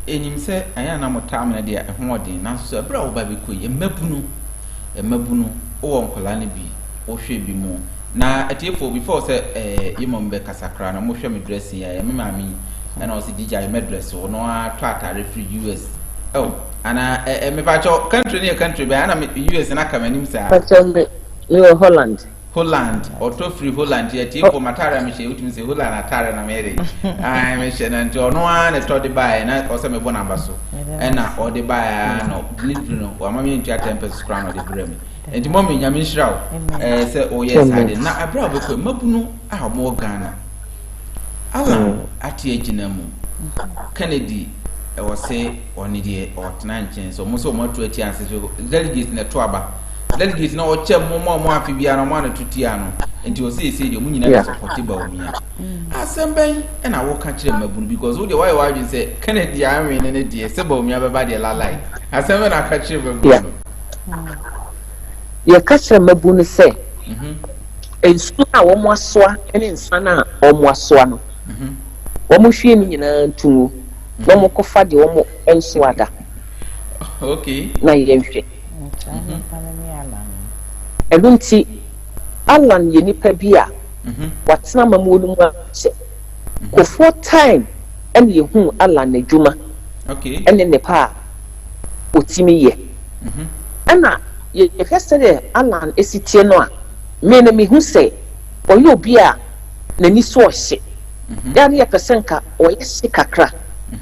enim se aya na motam na dia ehodi na so ebra wo ba be koyi emabunu wo nkola ne bi wo hwe bi mu na atiefo before say yimom be kasakra na mo hwe me dressing ya me mami and also DJ me dress wo no atare free US oh ana me ba cho country near country be ana US na kamanim sa you Holland auto free Holland ya atiefo matara me hwe utimi say Holland atare na me ai me hwe na nti ono na to de buy na o say me bo number so na o de buy no delivery no wa mami ntia 10 crown o de brem enti mommy nyame nhyirawo say oh yes I did na abra be ko mabunu a mo Ghana ala ati ejina mu Kennedy e wo say oni de otna nchen so mo so mo to ati anse so delegates na to aba delegates na o chem mo afi bia na mo na tutia no enti o say de mu nyina support Bawumia asemben e na wo ka kire mabunu because wo de why you say Kennedy anwe ne de say Bawumia be ba de lalai asemben na ka kire mabunu ye ka kire mabunu say ensu na wo mo asoa ene nsa na wo mo asoa no wo mo hwie ni nyina ntu wo mo kofa de wo mo ensu ada okay na ye hwie elunti Alan ye nipa bi a watena mamuonu mu a ko for time ene ye hu Alan adwuma okay ene ne pa otimi ye ana ye fese de Alan esitie no a me na me hu se oyo obi a nani so ohye ya ne pesenka oye se kakra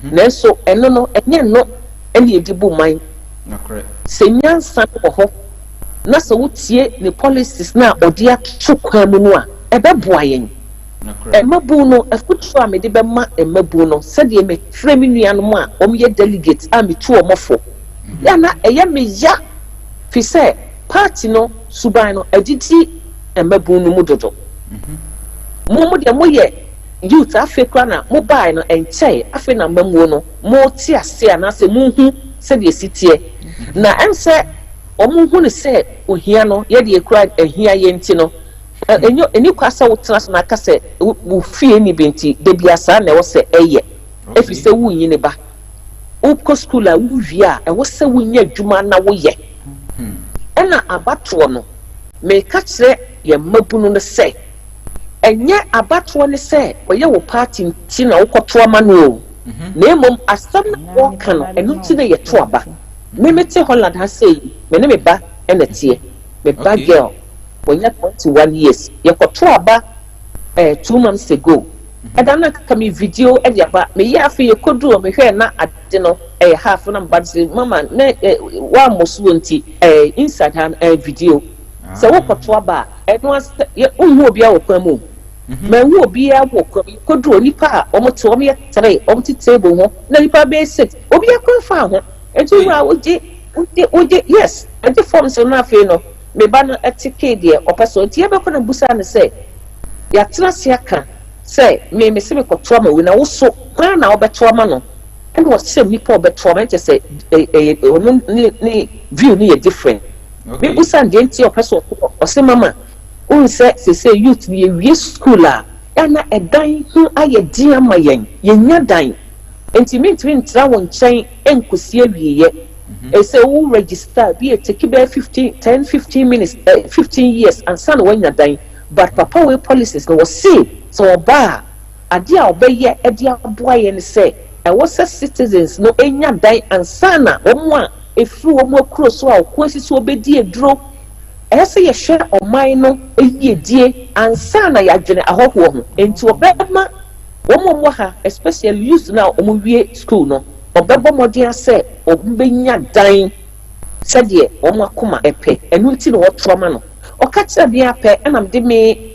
nanso eno no enye no ene edibu man na correct se nyansa wo ho na so wotie ne policies na odi atu kwa mu no a ebeboa yen na correct emabu no afutu a me de be ma emabu no se de me frɛ me nuanu mu a omye delegate a me tu omofo ya na eye me ya fi se party no suban no aditi emabu no mu dodo mo de mo ye youth afekra na mo bai no enchai afe na mamuo no mo ti ase na se mo hu se de sitie na ense omo hu ne se ohia no ye de ekura ehia ye nti no enyo eni kwasa wo tena so na aka se wo fie ni benti de bia sa na wo se eye efi se wo yin ne ba wo ko school a wo wia e wo se wo nya adwuma na wo ye ena abato no me ka kire ye mabunu no se enye abato ne se oye wo party nti na wo koto ama no na emom asam na wo ka no enu ti na ye to aba me mete Holland ha say me ne me ba ena tie me ba girl when you 21 years you koto aba 2 months ago edana ka me video e dia ba me ya afi ye kodu o me hwe na ade no half na mbadze mama na wa mosuo nti inside han video so wo koto aba eno unhu obi a wo kwamu me hu obi a wo kwamu kodu onipa a omote omo ye 3 omote table ho na nipa be 6 obi akwafa ho enti wa oje yes enti forms na afi no me ba no etike de opeso enti e be kona busa ne se ya tena se aka se me se me koto ama we na wo so kwa na obeto ama no and was say nipa obeto ama enti se ni view ni different me busa de enti opeso o se mama un se youth ni we school a na edan hu aye din ama yen nya dan enti me ntri ntra won chen enkosi awieye e say who register be take be 15 minutes 15 years and son when you dying but papa we policies no was say so ba ade a obeye e dia aboaye ne say e was citizens no enya dying and sana omo a efru omo akuro so a okwasi so obedi eduro e say ye hwe oman no eyedie and sana ya dwene ahoho ho enti obema omo ha especially youth now omo wie school no obebo modern say obenya dan sede omo akoma epe enu nti no otroma no okacha bia pe enam de me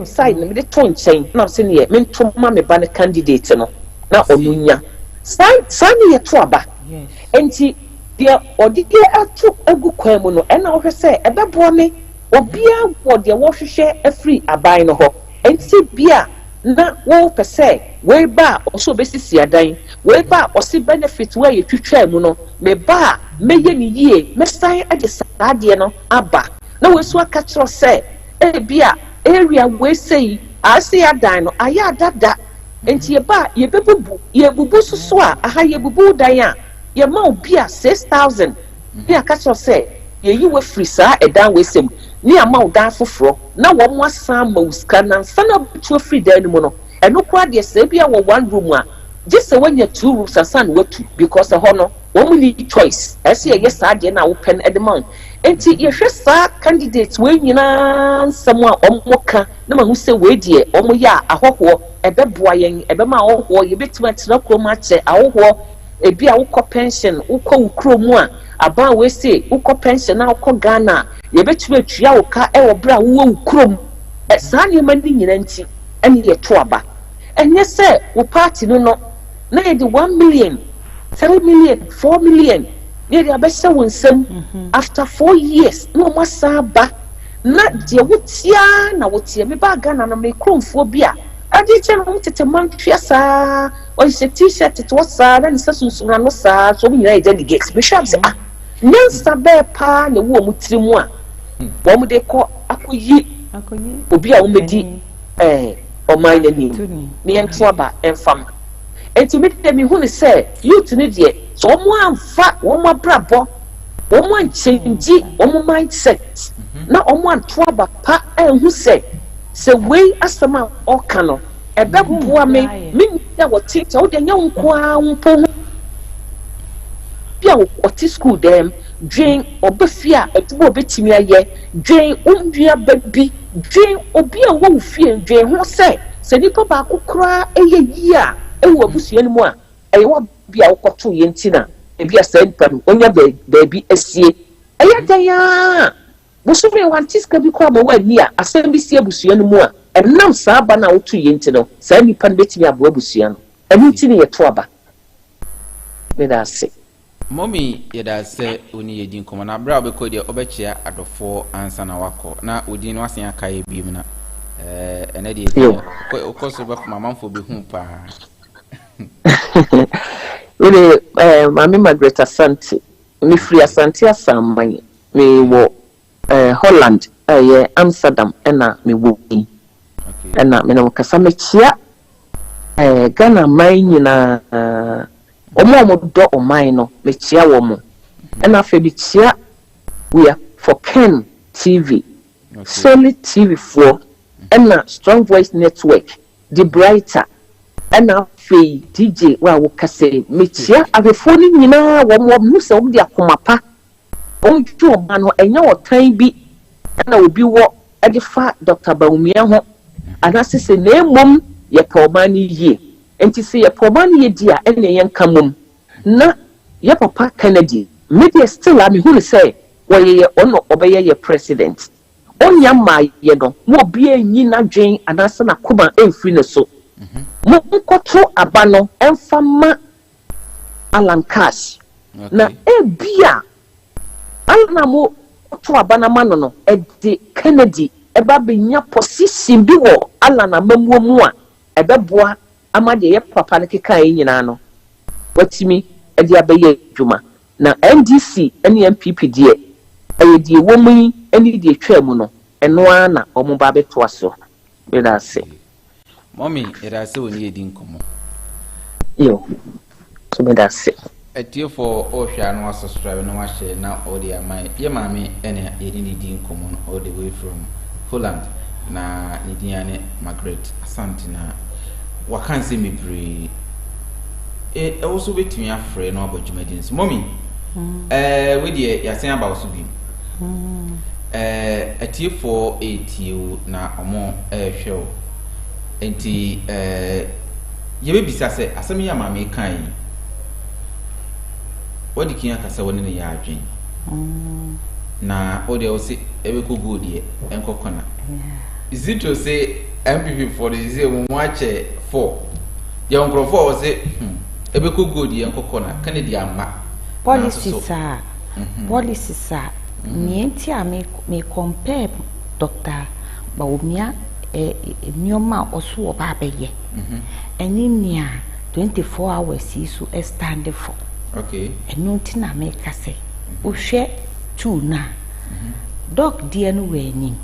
side me de ton chain na se ne me ntoma me ba ne candidate no na onunya sane ye to aba enti dia odike atu agu kwan mu no ena wo hwe se ebebo me obia wo de wo hwehwe afri aban no ho enti bia na wo pese we ba oso besisi adan we ba osi benefit we ye twitwa mu no me ba meye ni yie me san ade saade no aba na we so aka kiro se bia area we sei asi adan no aya dada enti ye bebubu ye bubu so a aha ye bubu dan a ye ma obi a 6,000 ni aka cho say ye yi we free saa edan we sem ni ama odan foforo na wo mo asan ma uska na sana to free dan mu no eno kwa de se bia wo one room a just say when you 2 rooms asan watu because ho no wo mu need choice ese ye saa de na wo pen edemount enti ye hwe saa candidates we nyina nsam a omoka na ma hu se we de omo ya ahoho ebeboa yen ebema ahoho ye betima tira kroma che ahoho ebi a wukọ pension wukọ wukro mu a aba we say wukọ pension na wukọ Ghana ye betima atua wuka e wo bra wo wukro mu saa ne ma ni nyina nti ene ye to aba enye se wo party no no na ye de 1 million 3 million 4 million ye de abese wo nsam after 4 years no mo saba na de wutia na wutia me ba Ghana na me kromfo bi a adi channel tete man fiasa o se t-shirt to wasa na nsa sunsunra no sa so nyina Delegates be sure say ah nyansa be pa na wo mu tirimu a wo mu de ko akoyi obi a wo medi o man ni ento aba enfam enti me de me hu ne say youth ni de so mo amfa wo mo brabo wo mo change wo mo mindset na wo mo anto aba pa hu say se we asama okano ebe bua me ya wo teacher wo de nya nko a npo bia wo ti school dem dwen obefia etubo obetimi aye dwen undua baby dwen obi a wo fie dwen ho se nipa ba kokora eye yi a ewo abusua ni mu a ewo bia wo koto ye ntina ebi asa nipa no onya baby asie eye dan ya busumi wantiska bi kwa mawa ni a asem bi sie busua no mu a enam saa ba na wotu ye ntino saa nipa no betimi abo busua no eni ntini ye to aba me da se mommy ye da se oni ye din komo na bra obekọ de obechia adofo ansa na wako na odin no asen aka ye bi mu na ene de ko so ba mamamfo be hu pa we mami Margaret Asante mi free Asante asamman me wo Holland Amsterdam ena me wo ena me no kasa me chia Ghana man nyina omo do oman no me chia wo mo ena fe bi chia we are for Ken TV Solid TV for ena Strong Voice Network the brighter ena fe DJ wa wo kase me chia abefo ni nyina wo mo mu se wo de akomapa onju oman no enya otan bi na obi wo edifa Dr. Bawumia ho anasese na emom ye probani ye enti se ye probani ye dia ene ye nkamom na ye papa Kennedy media still am who say woye ono obeye ye president onya ma ye no mo obi enyi na dwen anase na koba emfiri ne so mo nkoto aba no emfama Alan Cash na ebia ana mo to abana mano no edi Kennedy eba benya position bi wo ala na mamuo mu a ebeboa amade ye papa ne keka nyina no watimi edi abeye dwuma na NDC ene MPP die ayedi womi ene die twam no eno ana omo ba beto aso be da se mommy era se woni edi nkomo yo so be da se etie for ohwa no subscribe no share na audio amai ye mami ene ye ni di nkomo all the way from Holland na nidiane Margaret Asante na wakanse mebre also betumi afre no abodwumadins mommy we die yasen aba so bi etie for etio na omo hwe enti ye bebisa se asem ya mami kan wadi kinya kasa woni ne ya adwen na ode o se ebe ko godie enkokona is it to say MPP for the say mo ache 4 ya onkrofo o se ebe ko godie enkokona kan di ama policy sa nienti a me compare Dr. Bawumia nioma oso oba beye eni nia 24 hours isu stand for okay eno ntina make say o hwe tu na doc die no we ni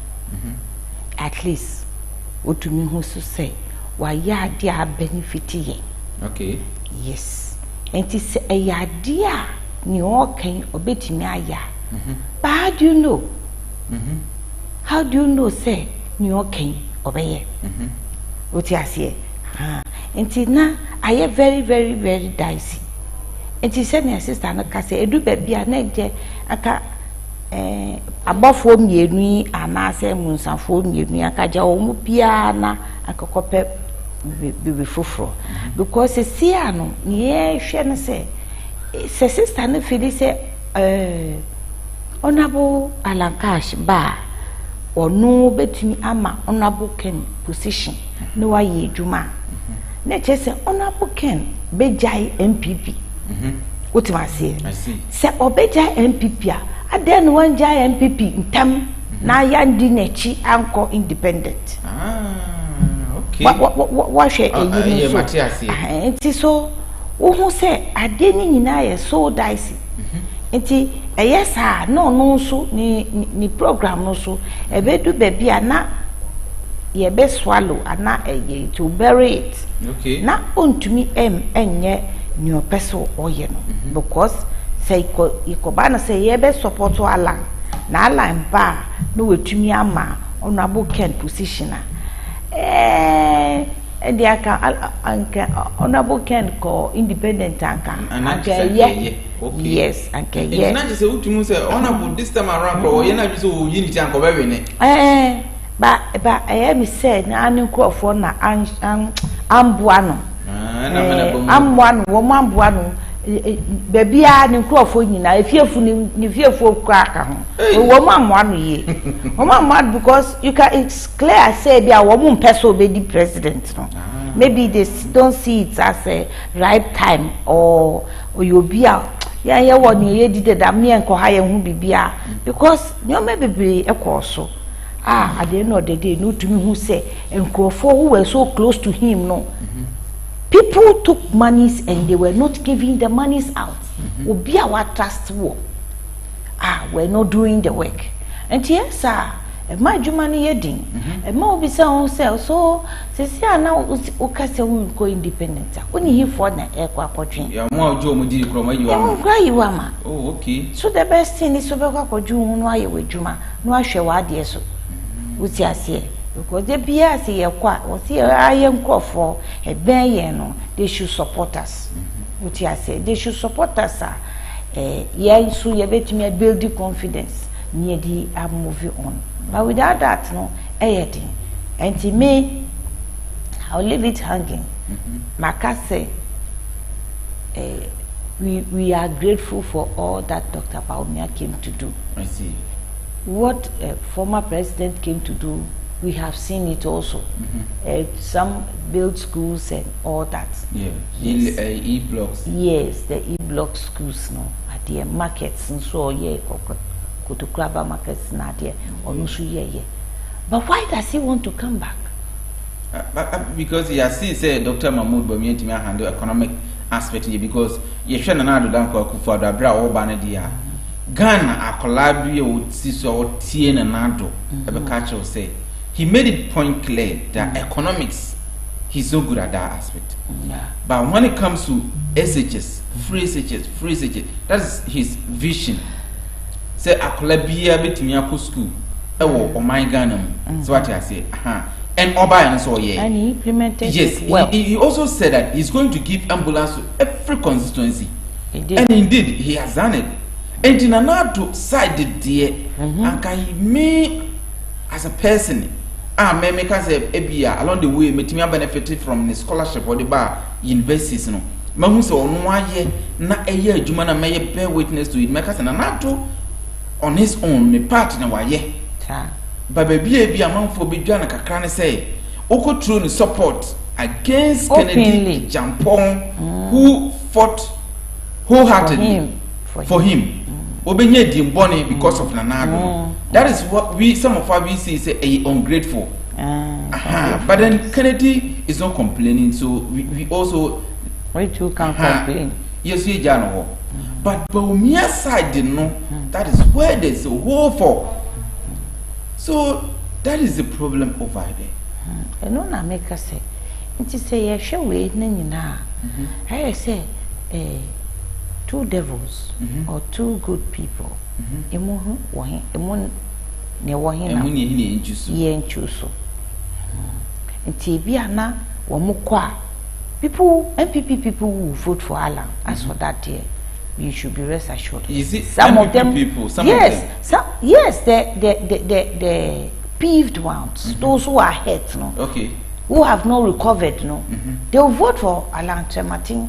at least otumi hu so say wa ya dia benefit ye. Okay. Yes. And it's a idea ni okan obetimi aya. But how do you know? How do you know say ni okan obeye? What you say? And na I very very very dicey. And she said my sister na ka say edu baby na je aka abofo mienu ana say munsafo mienu aka ja omu bia na akokope be foforo because see ano ye hwe no say sister na feel say honorable Alankash ba onu betumi ama honorable Ken position no wa ye djuma na che say honorable Ken bejai MPP. What I see? Say obeja MPP a then one jai MPP ntam na yandi nechi anko independent. Okay. What share a so so who say a deni nyina so dicey. Enti yes no so ni program no so e be do baby ana ye be swallow ana to bury it. Okay. Na ontumi enye new person oye no because say ikobana say ye be support Alan na Alan ba no wetumi ama honorable Ken position and the anka honorable Ken ko independent anka yes anka yeah na just say utumu say honorable this time around ko ye na bi so unity anko be we ne ba me say na anu crofo na amboa no amwan woman buanu baby a ni crofo nyina efiefu ni fiefo kwaka ho woman amwan ye woman mad because you can it's clear say bia woman person be the president no maybe they don't see it as a right time or you be ya woni ye did that me enko ha ye hu bibia because you may be ekoso at the end of the day no to me who say enkrofo who were so close to him no. People took monies and they were not giving the monies out. Obi our trust war. We're not doing the work. And yes, my Jumani yeding. And more be on sale. So, since now Okase will go independent. Only he for the air quadrant. Yeah, more Joe Mudi from you are. Oh, okay. So the best thing is to be a June with Juma. No, shall I dear so. What's your say? Because the BS here was here I am call for a ben they should support us. What I say, they should support us, yeah, so you bet me build the confidence near the I'm moving on. But without that, no, anything. And to me, I'll leave it hanging. Maka say, we are grateful for all that Dr. Bawumia came to do. I see. What former president came to do, we have seen it also. Some build schools and all that. Yeah, yes. E-blocks. Yes, the e-block schools no. At the markets and so yeah, go to Kraba markets na there or no so yeah. But why does he want to come back? Because he has seen say Dr. Mahmoud Bawumia to handle economic aspect here because you shouldn't know that for the bra or banadia. Ghana a collaborate with Siso or Tien and Nando. Ebekacho say. He made it point clear that economics, he's so good at that aspect. But when it comes to SHS, free SHS, that's his vision. Say, I could be a bit to school. Oh, my Ghana. So what I say, and Oba and so yeah. And he implemented yes, it well. He also said that he's going to give ambulance to every constituency. He did. And indeed, he has done it. And in another side, there, and can he me as a person. Me make us a along the way, me benefited from the scholarship or the bar universities no. Mahu se ono aye na eye adwuma na me bear witness to it. Make us na nato on his own me part na waye. But baby amanfo be dwa na kakra ne say oko true ni support against Kennedy Agyapong who fought wholeheartedly for him. Obenye di mboni because of Nanado. That is what some of us we say ungrateful. But then Kennedy is not complaining, so we also too can complain. Yes, we jano. But Bawumia side didn't know that is where there's a hole for. So that is the problem over there. And no na make us say It is say a show way na. I say two devils or two good people. Emu wahin emu ne wahin na. Emu ne hine nchuso. Ye nchuso. Nti bi ana wo mukwa. People, MPP people will vote for Alan. As for that, you should be rest assured. Is it some MPP of them? People, some yes, of them. some yes, the peeved ones, those who are hurt, no, okay, who have not recovered, no, they will vote for Alan Chematin.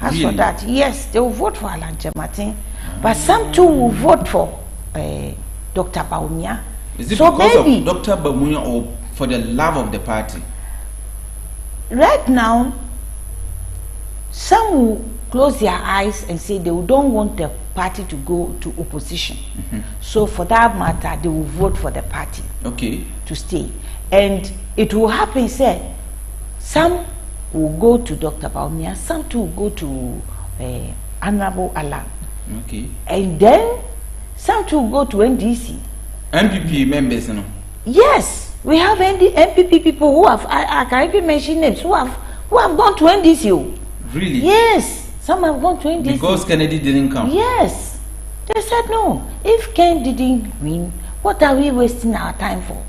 As really? for that, yes, they will vote for Alan Chematin, but some too will vote for Dr. Bawumia. Is it so because maybe, of Dr. Bawumia or for the love of the party? Right now, some will close their eyes and say they don't want the party to go to opposition. So for that matter, they will vote for the party to stay. And it will happen, say, some will go to Dr. Bawumia, some too will go to Honorable Alan. And then some too will go to NDC. MPP members, no? Yes, we have MPP people who have, I can't even mention names, who have gone to NDC. Really? Yes, some have gone to NDC. Because Kennedy didn't come? Yes. They said no. If Ken didn't win, what are we wasting our time for?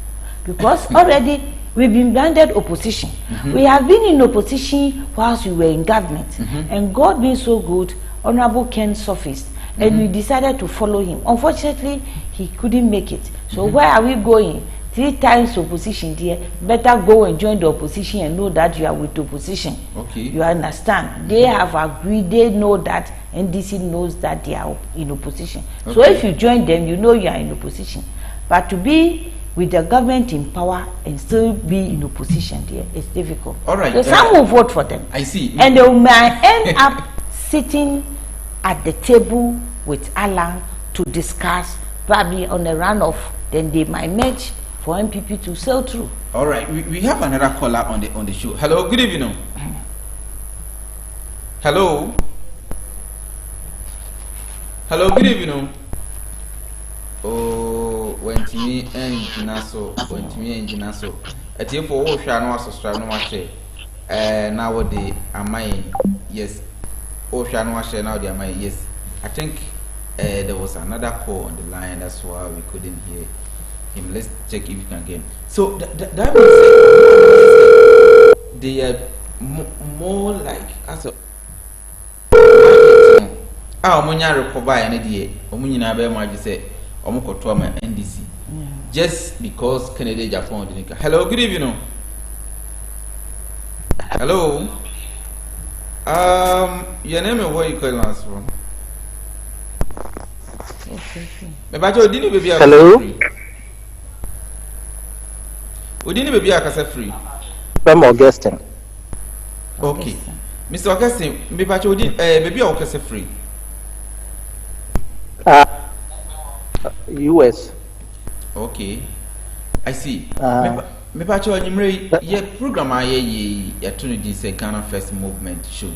Because already we've been branded opposition. We have been in opposition whilst we were in government. And God being so good, Honorable Ken surfaced. And we decided to follow him. Unfortunately, he couldn't make it. So where are we going? 3 times opposition, dear. Better go and join the opposition and know that you are with the opposition. You understand? They have agreed. They know that NDC knows that they are in opposition. So if you join them, you know you are in opposition. But to be with the government in power and still be in opposition, dear, it's difficult. All right. So some will vote for them. I see. And they might end up sitting at the table with Alan to discuss, probably on a runoff. Then they might merge for MPP to sail through. All right, we have another caller on the show. Hello, good evening. Hello. Hello, good evening. Oh, when to me and Jinaso, when to me and Jinaso. A team for all shall not subscribe no much. Nowadays, am I? Yes. Oh, shall not share now, am I? Yes. I think there was another call on the line, that's why we couldn't hear him. Let's check if we can get him. So that means they are more like as a omunya recover any day omunyina be mo say omukoto ma NDC just because Canada Agyapong didn't come. Hello, good evening. Hello. Your name and where you calling us from? Hello. Udini baby akasa free. I'm Augustine. Okay. Mr. Augustine, me bacho udini baby akasa free. US. Okay. I see. Me bacho anyimre ye program aye ya tunu di say GhanaFirst movement show.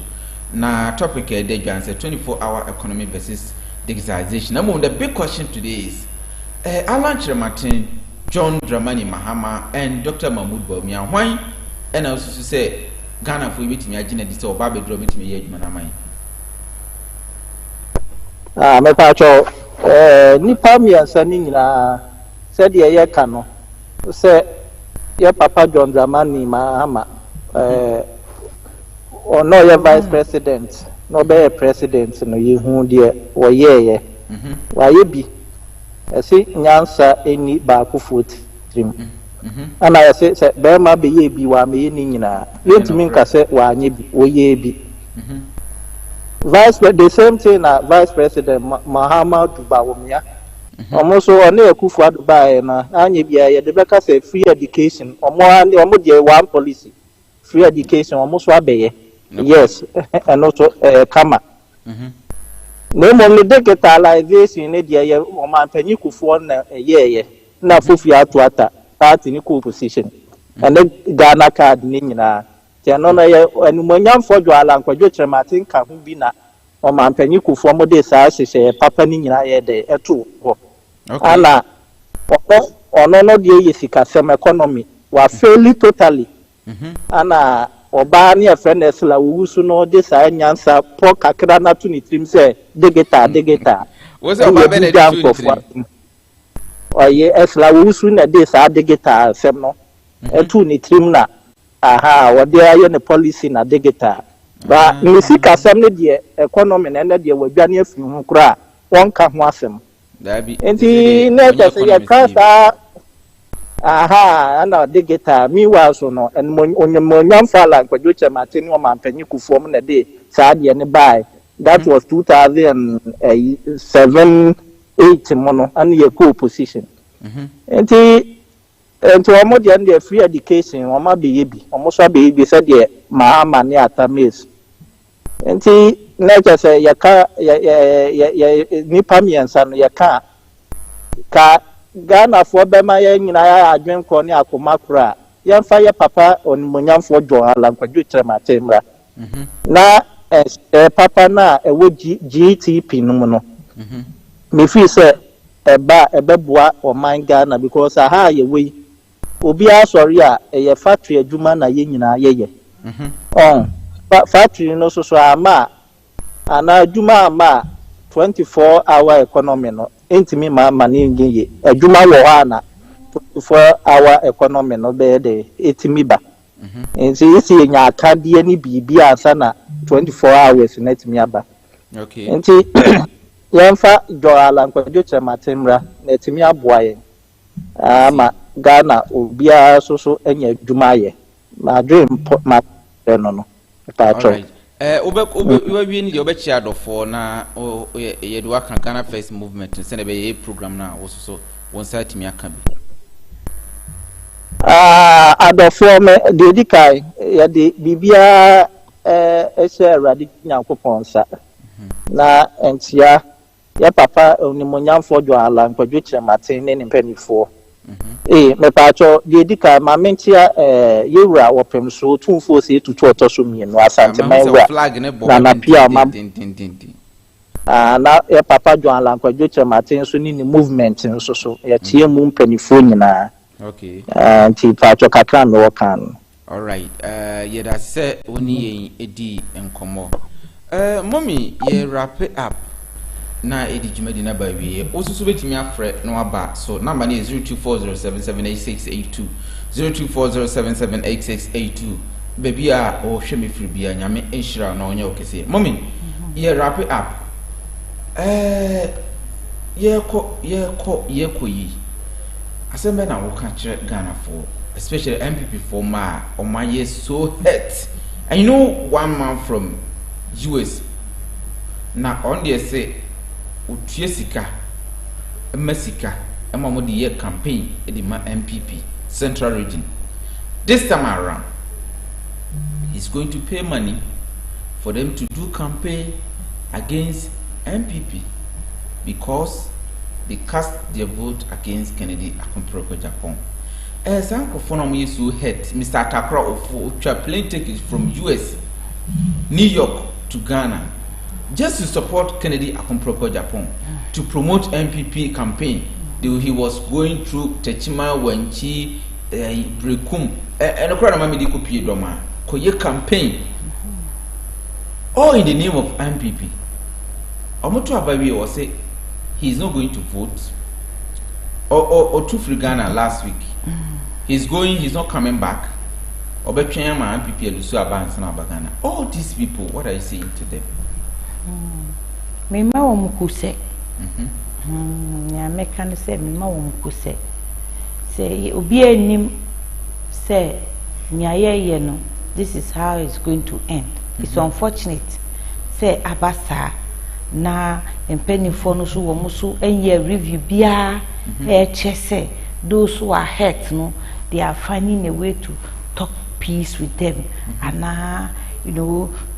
Na topic e dey dwan say 24-hour economy versus digitalization. Now the big question today is Alan Chematin, John Dramani Mahama, and Dr. Mahmoud Bawumia. Why? And also to say Ghana for meet me agina this or Babe Drum meet me Manamai. Me pacho nipa mi ansani nyina said ye kano say your papa John Dramani Mahama or no your vice president no be president no ye hu de wo ye wa ye bi ese nyansa eni ba ku 43 ana ya se be ma be ye bi wa me ni nyina yentimi nka se wa anye bi wo ye bi the same thing vice president Mahama Bawumia almost on e kufu Dubai na anye bi ya de beka say free education omo de one policy free education almost wa be ye yes and also kama no more digitalization ne dia ye o man panyi kufu na ye na fofi atuata party ni ko position and Ghana card ni nyina ti no na ye anumonyam fodwo ala nkwadwo Chematin ka hu bi na o man panyi kufu mo de sa hyehyɛ papa ni nyina ye de eto ho ana ono no de ye sika sem economy wa fairly totally ana oba ne friend esla wusu no de sa nyansa po kakra na to ni trim say Digita wo se oba be na de to ni trim oye esla wusu na de sa Digita asem no etu ni trim na aha wo de aye ne policy na Digita ba ni sika asem ne de economy na de wadwane afiri hu kura won ka ho asem dabi enti na je say ya kasa aha ana Digita mi wa so no en onyam fala kwadwo chemate ni o mampanyi kufuo m na de saa de ne bai that was 2007 8 mono and ye co-position enti omo de and free education omo be yebi omo so be yebi said de Mahama ne atames enti na je say ya ka ya nipa miensa no ya ka Ghana for bema ya nyina ya adwen ko ne akoma kura yemfa ye papa onimonyamfo Joala nkwadwo tremate mra na papa na ewo GTP no no me feel say ebeboa oman Ghana because aha ye we obi asori a ye factory adwuma na ye nyina ye factory no so ama ana adwuma ama 24-hour economy no intimi ma ni ngiye adwuma wo ha na 24-hour economy no be de etimi ba nti isi nya akade ni bibi ansa na 24 hours na etimi aba okay nti yemfa Joala nkwadwo chematemra na etimi aboa ye ama Ghana obia so enya adwuma ye ma dream ma no patro we need your betcha for na ye do aka GhanaFirst movement send be program na wo so one side me aka bi adofo me de dikai ya de bibia ese radi nyankopon sa na entia ya papa onimonyamfo Joala nkwadwo chemate ne mpanifo me pacho de dikai ma mentia yewura wopem so tumfo se tutu otoso mienu asante manwa na pia ma na ya papa Joala nkwadwo chemate so ni movement nso so ya tie mu mpanifo nyina okay anti pacho kakra me wokan all right ye da se oni edi enkomo mommy ye wrap it up na edi jumadi na ba wie osusu betimi afre no aba so number is 0240778682 0240778682 baby a o hwe me free bia nyame enhira na onye okese mommy ye wrap it up ye ko yi asembe na woka kire Ghana for especially MPP for ma omaye so hurt and you know one man from US na on dey say utue sika masika emamo de year campaign e ma MPP Central Region this time around he's going to pay money for them to do campaign against MPP because they cast their vote against Kennedy Agyapong Agyapong. Sanko Fonom Yesu head Mr. Atakra of plane tickets from US, New York to Ghana just to support Kennedy Agyapong Agyapong to promote MPP campaign. He was going through Techima Wenchi Brekum and a crowd of Mamidi Kopi Doma Koye campaign all in the name of MPP. Omoto Ababi was say he's not going to vote or to free Ghana last week. He's not coming back. Or all these people, what are you saying to them? Me ma wo mukuse. Ya meka say me ma wo mukuse. Say obi anim say nyaye no, this is how it's going to end. It's unfortunate. Say abasa na empenifo no so wo muso enye review bia chese those who are hurt no, they are finding a way to talk peace with them and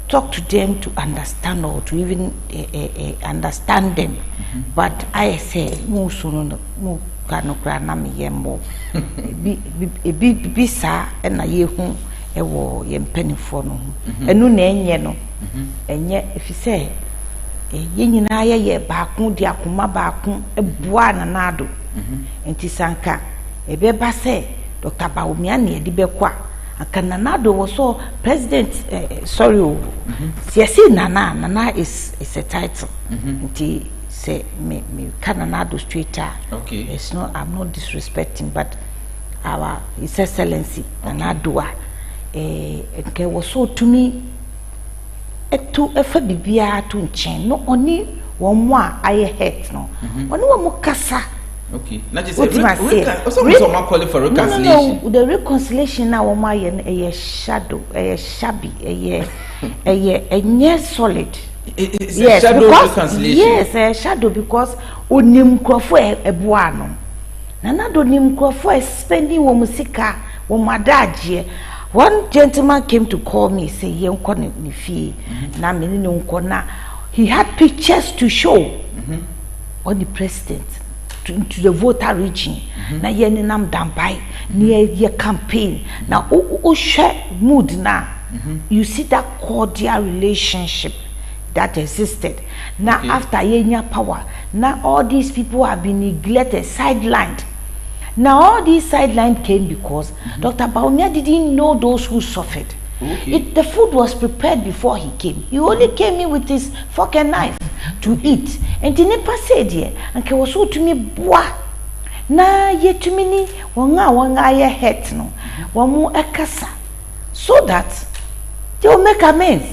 talk to them to understand or to even understand them. But I say no sono no kanokra na me yembo bi sa na ye hu e wo ye mpanifo no enu na enye no enye if you say ye nyina ye baako di akoma baako ebua na nado enti sanka ebeba se Dr. Bawumia na edi bekwa Nana Addo was so president. Sorry, yes, Nana is a title. Say me Nana Addo straight. Okay. It's not. I'm not disrespecting, but our His Excellency Nana Addo. It was so to me. To a bibia to nchen no oni one more I hate no oni one more kasa. Okay, not just also calling for reconciliation. No, the reconciliation now one more a shadow, a shabby, a solid. It's yes, a shadow because, reconciliation. Yes, a shadow because unim krofo e buano. Nana do nim krofo spending wo musika wo madaje. One gentleman came to call me, say, he had pictures to show on the president to the voter region. Now, yenam dampai near your campaign. Now, share mood now. You see that cordial relationship that existed. Now, after yenya power, now all these people have been neglected, sidelined. Now all these sidelines came because Dr. Bawumia didn't know those who suffered. The food was prepared before he came. He only came in with his fork and knife to eat. And the Nipa said, "Yeah, and he was so to me, boah. Na ye to me wanga ye het no, wamu ekasa, so that they will make amends."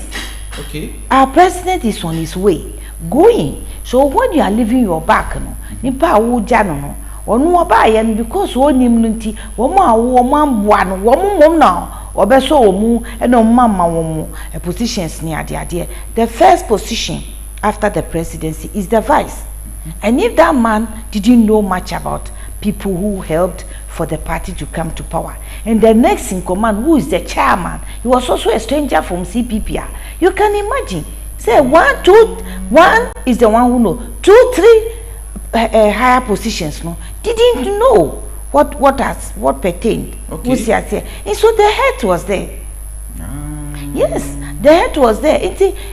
Okay. Our president is on his way, going. So when you are leaving your back, no, Nipa ujano no. Onu oba yen because woni mnunti womo awo mamboa no womo mom na obeso omu eno mama womo positions ni ade. The first position after the presidency is the vice. And if that man didn't know much about people who helped for the party to come to power, and the next in command, who is the chairman, he was also a stranger from CPP. You can imagine, say 1, 2, 1 is the one who know, 2, 3 higher positions no didn't know what pertained. Okay. And so the head was there. Yes, the head was there.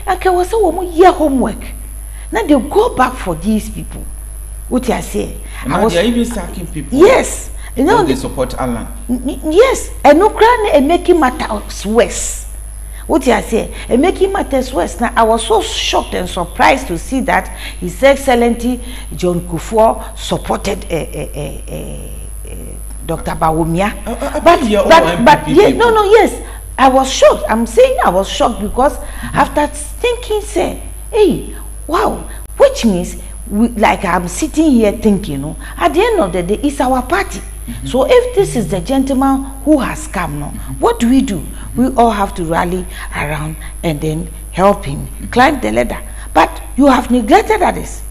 And was a year homework. Now they go back for these people. What you say? Now they are even sacking people. Yes, you know they support Alan. Yes, and Ukraine and making matters worse. What you say? And making matters worse. Now I was so shocked and surprised to see that His Excellency John Kufuor supported Dr. Bawumia. But yes, yes, I was shocked. I'm saying I was shocked because after thinking, say, hey, wow, which means like I'm sitting here thinking, at the end of the day, it's our party. So if this is the gentleman who has come now, what do? We all have to rally around and then help him climb the ladder. But you have neglected others.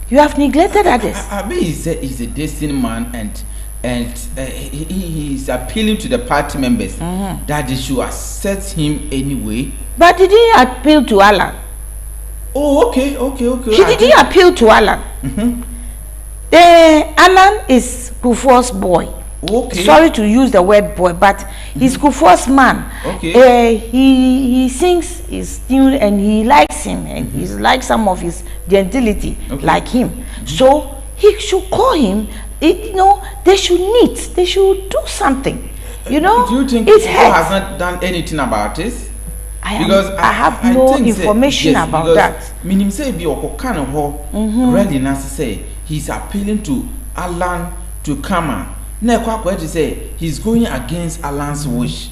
You have neglected others. He's a destined man, and he is appealing to the party members that they should accept him anyway. But did he appeal to Alan? Oh, okay. He didn't appeal to Alan. Alan is Kufuor's boy. Okay. Sorry to use the word boy, but he's Kufuor's man. Okay. He sings his tune and he likes him, and he's like some of his gentility, like him. So he should call him. They should meet. They should do something. Do you think Kufuor has not done anything about this? Because I have no information about that. Meaning say be really say he's appealing to Alan to come. To say he's going against Alan's wish,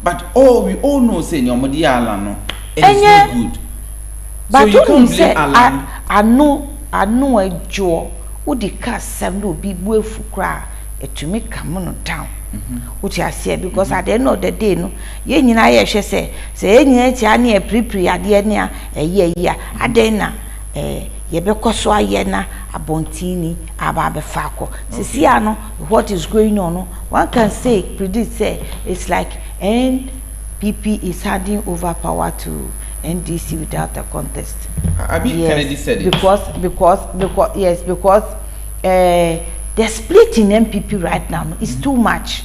but we all know say Nyomodi Alan no, and it's not good. But so you can't blame Alan. I know a Joe who the cast some will be fukra to make come on town. Which I say because at the end of the day, no, I say any a pre idea a year, Adena, Yebekoswa yena abontini ababe fako. Sisiano, what is going on? One can predict it's like NPP is handing over power to NDC without a contest. Kennedy said it. Because the split in NPP right now is too much.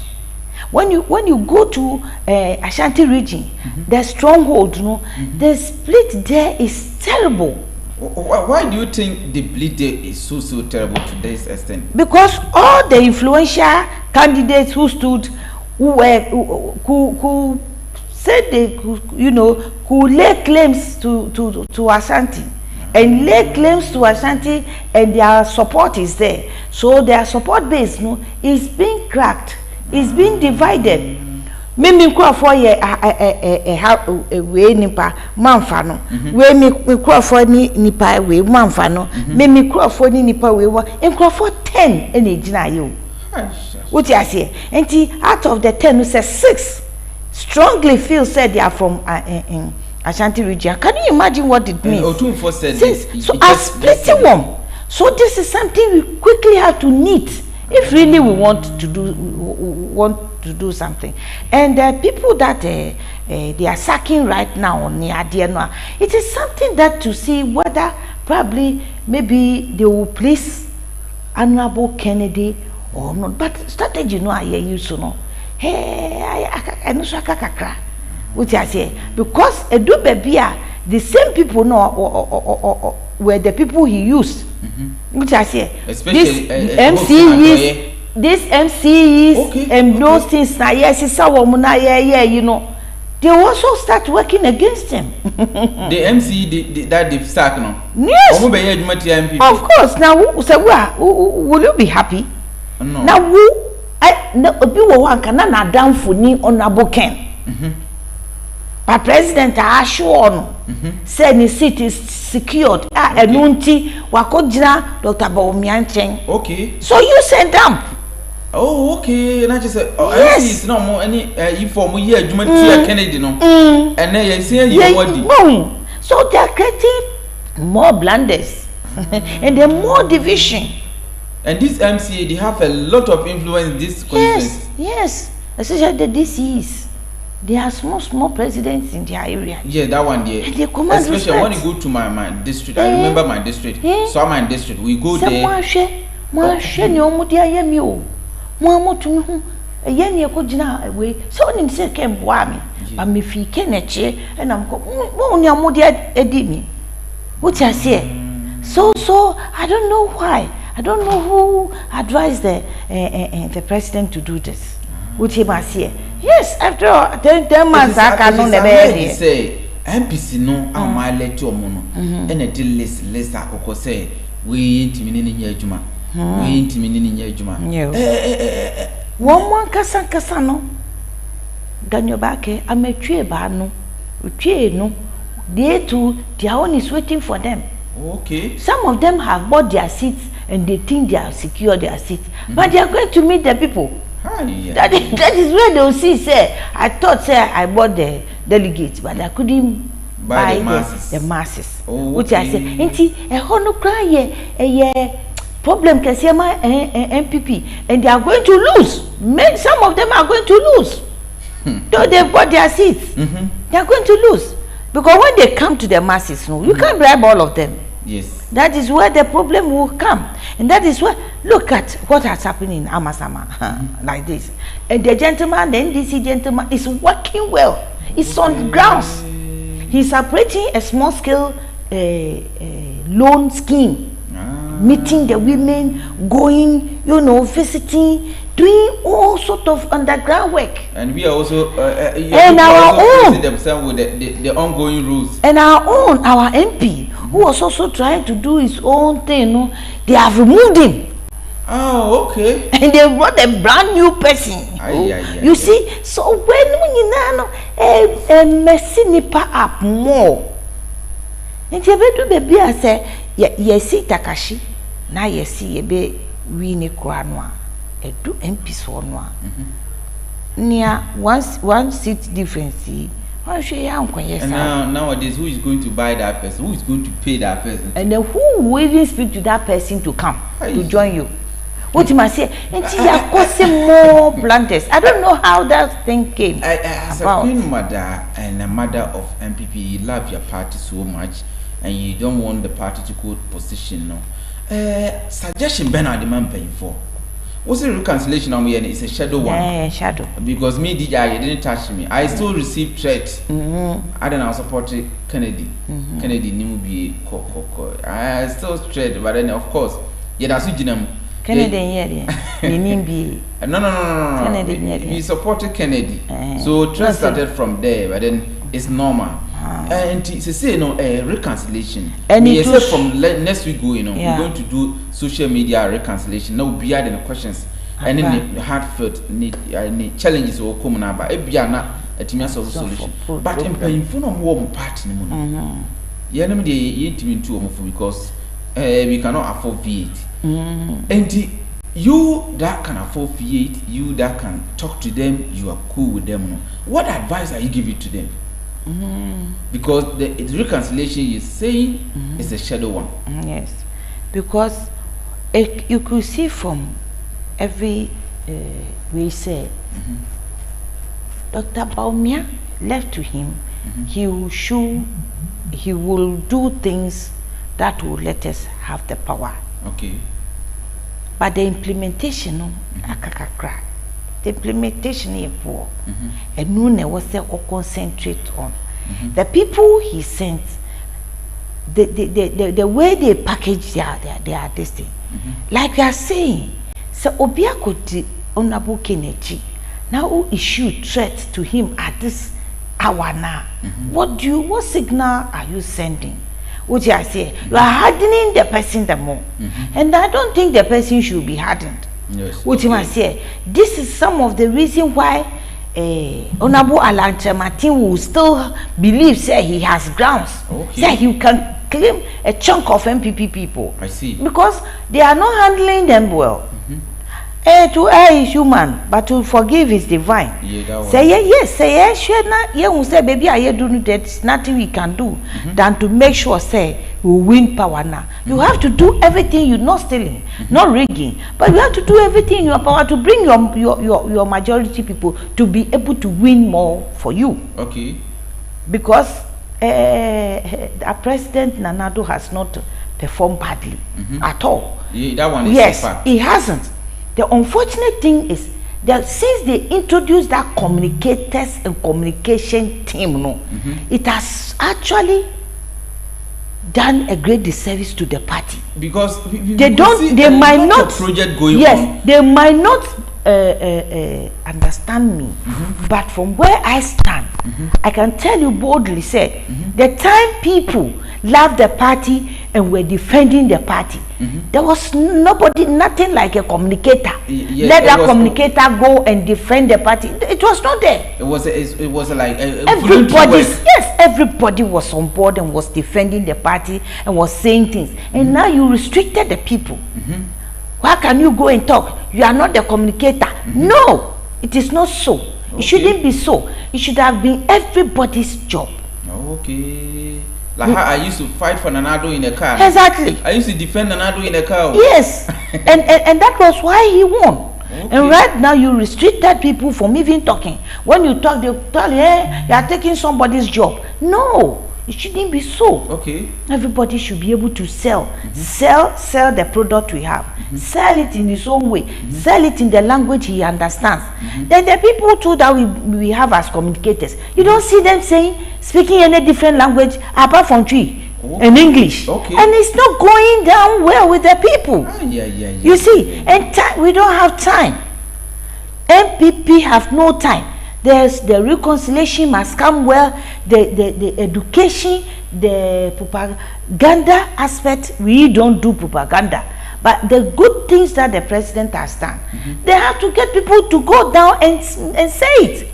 When you go to Ashanti region, the stronghold, the split there is terrible. Why do you think the split there is so terrible to this extent? Because all the influential candidates who stood who said they could, who lay claims to Ashanti and lay claims to Ashanti, and their support is there. So their support base is being cracked, is being divided. Mimi kwa for ye we nipa manfa no we mi kwa for ni nipa we manfa no mimi kwa for ni nipa we wa kwa for 10 ene gina ye what you say enti out of the 10 who say 6 strongly feel said they are from Ashanti region. Can you imagine what it means? So I splitting one. So this is something we quickly have to knit if really we want to do something. And the people that they are sacking right now on Niadiana, it is something that to see whether probably maybe they will please Honorable Kennedy or not. But strategy I use hey, I know kakra. What I say because do baby the same people were the people he used. What I say especially these MCs okay, and those things yes it's our they also start working against him. The MC that they've sacked no. Yes. Of course. Now will you be happy? No. Now I down for ni Honorable Ken. But President Ashwon said the seat is secured. Enunti wakojina Dr. Bawumia. Okay. So you send them. Oh, okay. And I just said, oh, yes. It's not more any inform here. You might see a Kennedy, no? And then you see you so they are creating more blunders and then more division. And this MCA, they have a lot of influence in this constituency. Yes. Especially the DCs. They are small presidents in their area. Yeah, that one there. And they command especially respect. When you go to my district, I remember my district. So my district, we go there. So in second boami, but me fi keneche and I'm what I say. So I don't know why. I don't know who advised the president to do this. What he must say. Yes, after all, 10 months I cannot never say MPC no I let you mono and a deal list I say we intimidating your juma. We intimidating your juma. One casano Daniel Bake, I'm a tree bano, no. They too, their own is waiting for them. Okay. Some of them have bought their seats and they think they have secured their seats, but they are going to meet the people. That is where they will see. Say, I thought, I bought the delegates, but I couldn't buy the masses. Oh, which I say, ain't a hono cry a problem can see my MPP, and they are going to lose. Some of them are going to lose. Though they've got their seats, they are going to lose because when they come to the masses, you can't bribe all of them. Yes. That is where the problem will come. And that is why, look at what has happened in Amasama, like this. And the gentleman, the NDC gentleman, is working well. It's on grounds. He's operating a small-scale loan scheme, meeting the women, going, visiting, doing all sort of underground work. And we are also, and our own, themselves with the ongoing rules. And our MP, who was also trying to do his own thing, they have removed him. Oh, okay. And they brought a brand new person. You see, so when you messy nipa up more, and you better baby, I say, yes, Takashi, now you see a be winnie crown, a do MPs for one. Near one seat difference. And nowadays, who is going to buy that person? Who is going to pay that person? And then who will even speak to that person to come to join you? What you must say? And you are causing more blunders. I don't know how that thing came as about. A queen mother and a mother of MPP, you love your party so much, and you don't want the party to go position. No. Suggestion Bernard the man paying for. What's the reconciliation on me? And it's a shadow one. Yeah, shadow. Because me, DJ, you didn't touch me. I still receive threats. I don't know, support Kennedy. Kennedy, new be I still threat, but then of course, yeah, that's what Kennedy, no. Kennedy, we supported Kennedy. So trust started from there, but then it's normal. And to say, reconciliation. And except from next week, we're going to do social media reconciliation. Now, be adding the questions. And then the heartfelt challenges will come now, but it be not a team solution. But in painful no more party. Yeah, because we cannot afford V8. And you that can afford V8, you that can talk to them, you are cool with them. What advice are you giving to them? Because the reconciliation you're saying is a shadow one. Yes, because you could see from every we say Dr. Bawumia left to him, he will do things that will let us have the power. Okay. But the implementation, the implementation is poor. And no was there or concentrate on the people he sent. The way they package their this thing, like we are saying, so Obia could Honorable Kennedy now issue threat to him at this hour now. What signal are you sending? What I say, you are hardening the person the more, and I don't think the person should be hardened. Yes. What you must say, this is some of the reason why Honorable Alantre Martin will still believe, say he has grounds, say he can claim a chunk of MPP people. I see. Because they are not handling them well. To err is human, but to forgive is divine. Say yes, say yes, sure not. Yeah, say baby, I do that. Nothing we can do than to make sure say we win power now. You have to do everything. You're not stealing, not rigging, but you have to do everything in your power to bring your majority people to be able to win more for you. Okay. Because our President Nanado has not performed badly at all. Yeah, that one is yes, he hasn't. The unfortunate thing is that since they introduced that communicators and communication team, it has actually done a great disservice to the party. Because they might not project going on. They might not understand me, but from where I stand, I can tell you boldly, say the time people loved the party and were defending the party, there was nothing like a communicator. Let that communicator go and defend the party. It was not there. It was like everybody was on board and was defending the party and was saying things. And now you restricted the people. Why can you go and talk? You are not the communicator. No, it is not so. It shouldn't be so. It should have been everybody's job. Okay. Like how I used to fight for Nanado in the car. Exactly. I used to defend Nanado in the car. Yes. and that was why he won. Okay. And right now you restricted people from even talking. When you talk, they tell you, hey, you are taking somebody's job. No, it shouldn't be so. Okay. Everybody should be able to sell. Sell the product we have. Sell it in his own way. Sell it in the language he understands. Then the people too that we have as communicators, you don't see them speaking any different language apart from Twi and English. Okay. And it's not going down well with the people. You see, and we don't have time. MPP have no time. There's the reconciliation must come well, the education, the propaganda aspect. We don't do propaganda, but the good things that the president has done, they have to get people to go down and say it.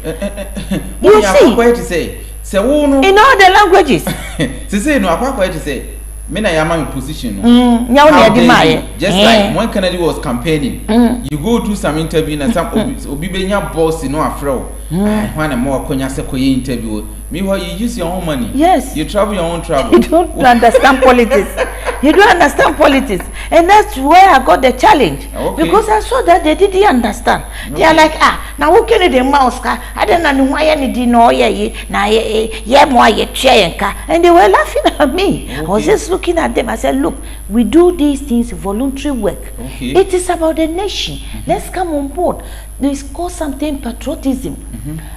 You see, in all the languages. Mena yama in position. Just like when Kennedy was campaigning, you go do some interview and some obibenya boss no afro. When a more konya sekoye interview. Meanwhile, you use your own money. Yes. You travel your own travel. You don't understand politics. You don't understand politics. And that's where I got the challenge. Okay. Because I saw that they didn't understand. Okay. They are like, now who can the mouse car? I don't know why any dino and they were laughing at me. Okay. I was just looking at them. I said, look, we do these things voluntary work. Okay. It is about the nation. Let's come on board. There's called something patriotism.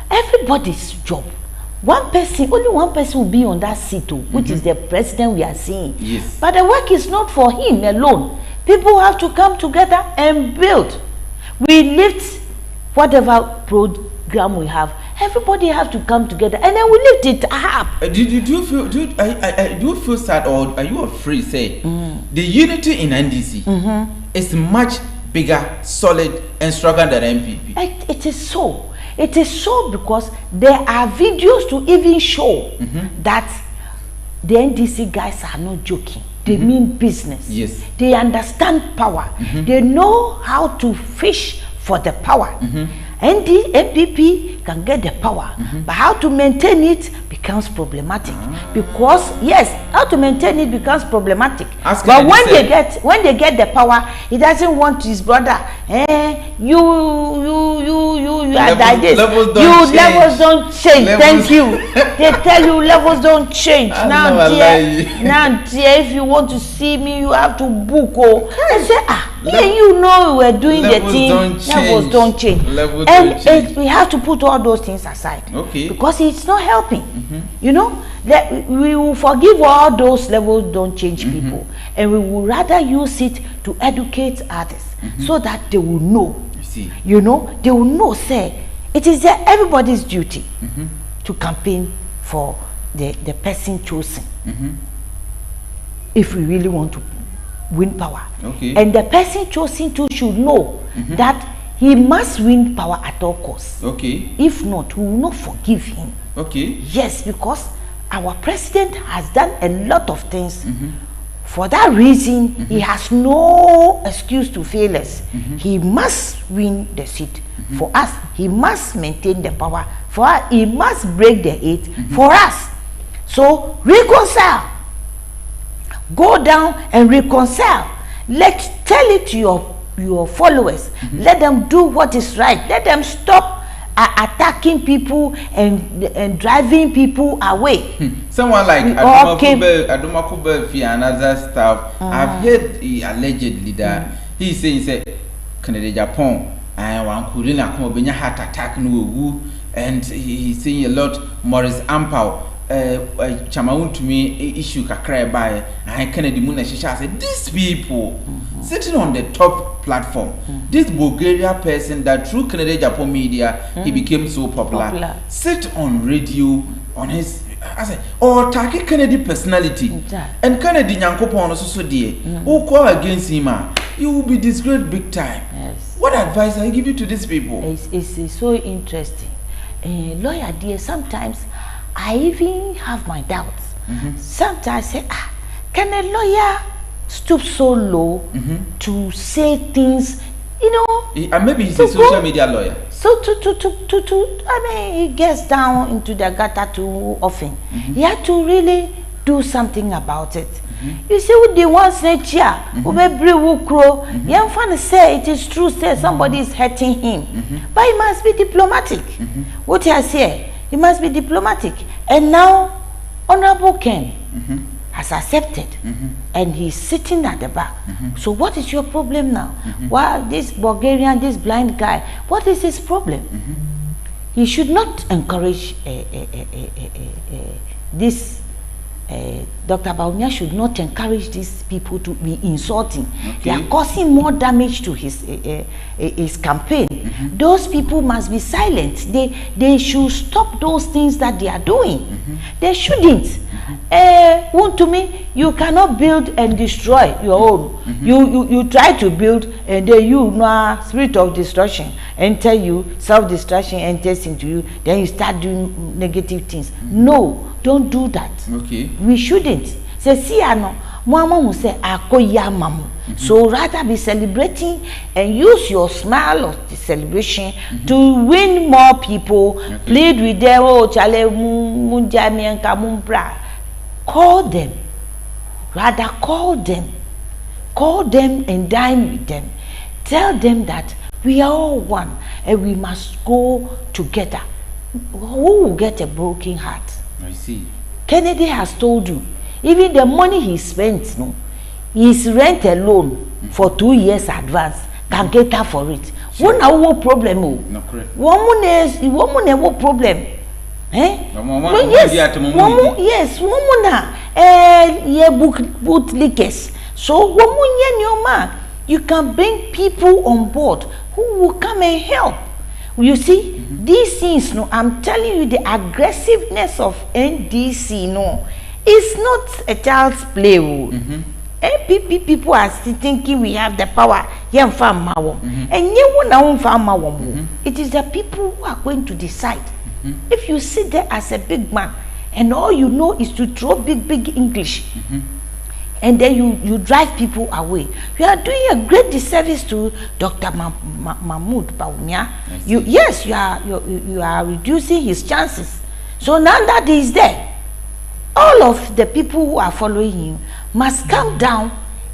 Everybody's job. Only one person will be on that seat, which is the president we are seeing. Yes. But the work is not for him alone. People have to come together and build. We lift whatever program we have. Everybody have to come together, and then we lift it up. Do you feel sad, or are you afraid? Say the unity in NDC is much bigger, solid, and stronger than MPP. It is so. It is so because there are videos to even show that the NDC guys are not joking. They mean business. Yes. They understand power. They know how to fish for the power. And the MPP can get the power, but how to maintain it becomes problematic. Because yes, how to maintain it becomes problematic. But when they get the power, he doesn't want his brother. You are like this. Levels don't change. Thank you. They tell you levels don't change. Now, dear, if you want to see me, you have to book. I say, you know we were doing the thing. Levels don't change. And we have to put all those things aside. Okay. Because it's not helping. You know, that we will forgive all those levels don't change people, and we will rather use it to educate others so that they will know. You know, they will know. Say, it is everybody's duty to campaign for the person chosen. If we really want to win power, and the person chosen too should know that he must win power at all costs. If not, we will not forgive him. Yes, because our president has done a lot of things. For that reason, he has no excuse to fail us. He must win the seat. For us, he must maintain the power. For us, he must break the eight. For us. So, reconcile. Go down and reconcile. Tell it to your followers. Let them do what is right. Let them stop attacking people and driving people away. Someone like Adumakube and other stuff, I've heard allegedly that he's saying Agyapong and Wankurina Komobenya heart attack no, and he's saying a lot. Maurice Ampao Chamaun to me issue kakra by and Kennedy Muna Shisha said these people sitting on the top platform, this Bulgaria person that through Agyapong media he became so popular. Sit on radio on his or Taki Kennedy personality and Kennedy Nyankopon also dear who call against him, you will be disgraced big time. What advice I give you to these people? It's so interesting. Lawyer dear, sometimes I even have my doubts. Sometimes I say, can a lawyer stoop so low to say things, you know? And maybe he's a social media lawyer. So I mean, he gets down into the gutter too often. He had to really do something about it. You see what they want to say, young fan say it is true, say somebody is hurting him. But he must be diplomatic. What I say, he must be diplomatic. And now, Honorable Ken has accepted, and he's sitting at the back. So what is your problem now? Why this Bulgarian, this blind guy, what is his problem? He should not encourage this. Dr. Bawumia should not encourage these people to be insulting. They are causing more damage to his campaign. Those people must be silent. They should stop those things that they are doing. They shouldn't. To me, you cannot build and destroy your own. You try to build, and then you know spirit of destruction enter you, self-destruction enters into you, then you start doing negative things. No. Don't do that. We shouldn't. Say, see, Mama will say, mamu. So rather be celebrating and use your smile of the celebration to win more people. Plead with them. Oh, chale munjami and kamumbra. Call them. Rather call them. Call them and dine with them. Tell them that we are all one and we must go together. Who will get a broken heart? I see. Kennedy has told you, even the money he spent, his rent alone for 2 years advance can cater for it. One no problem. No, correct. One problem. Yes, bootlickers. So you can bring people on board who will come and help. You see, these things, no, I'm telling you, the aggressiveness of NDC, no, it's not a child's play. NPP people are still thinking we have the power. And it is the people who are going to decide. If you sit there as a big man and all you know is to throw big English, and then you drive people away, you are doing a great disservice to Dr. Mahmoud Bawumia. You are reducing his chances. So now that he is there, all of the people who are following him must come down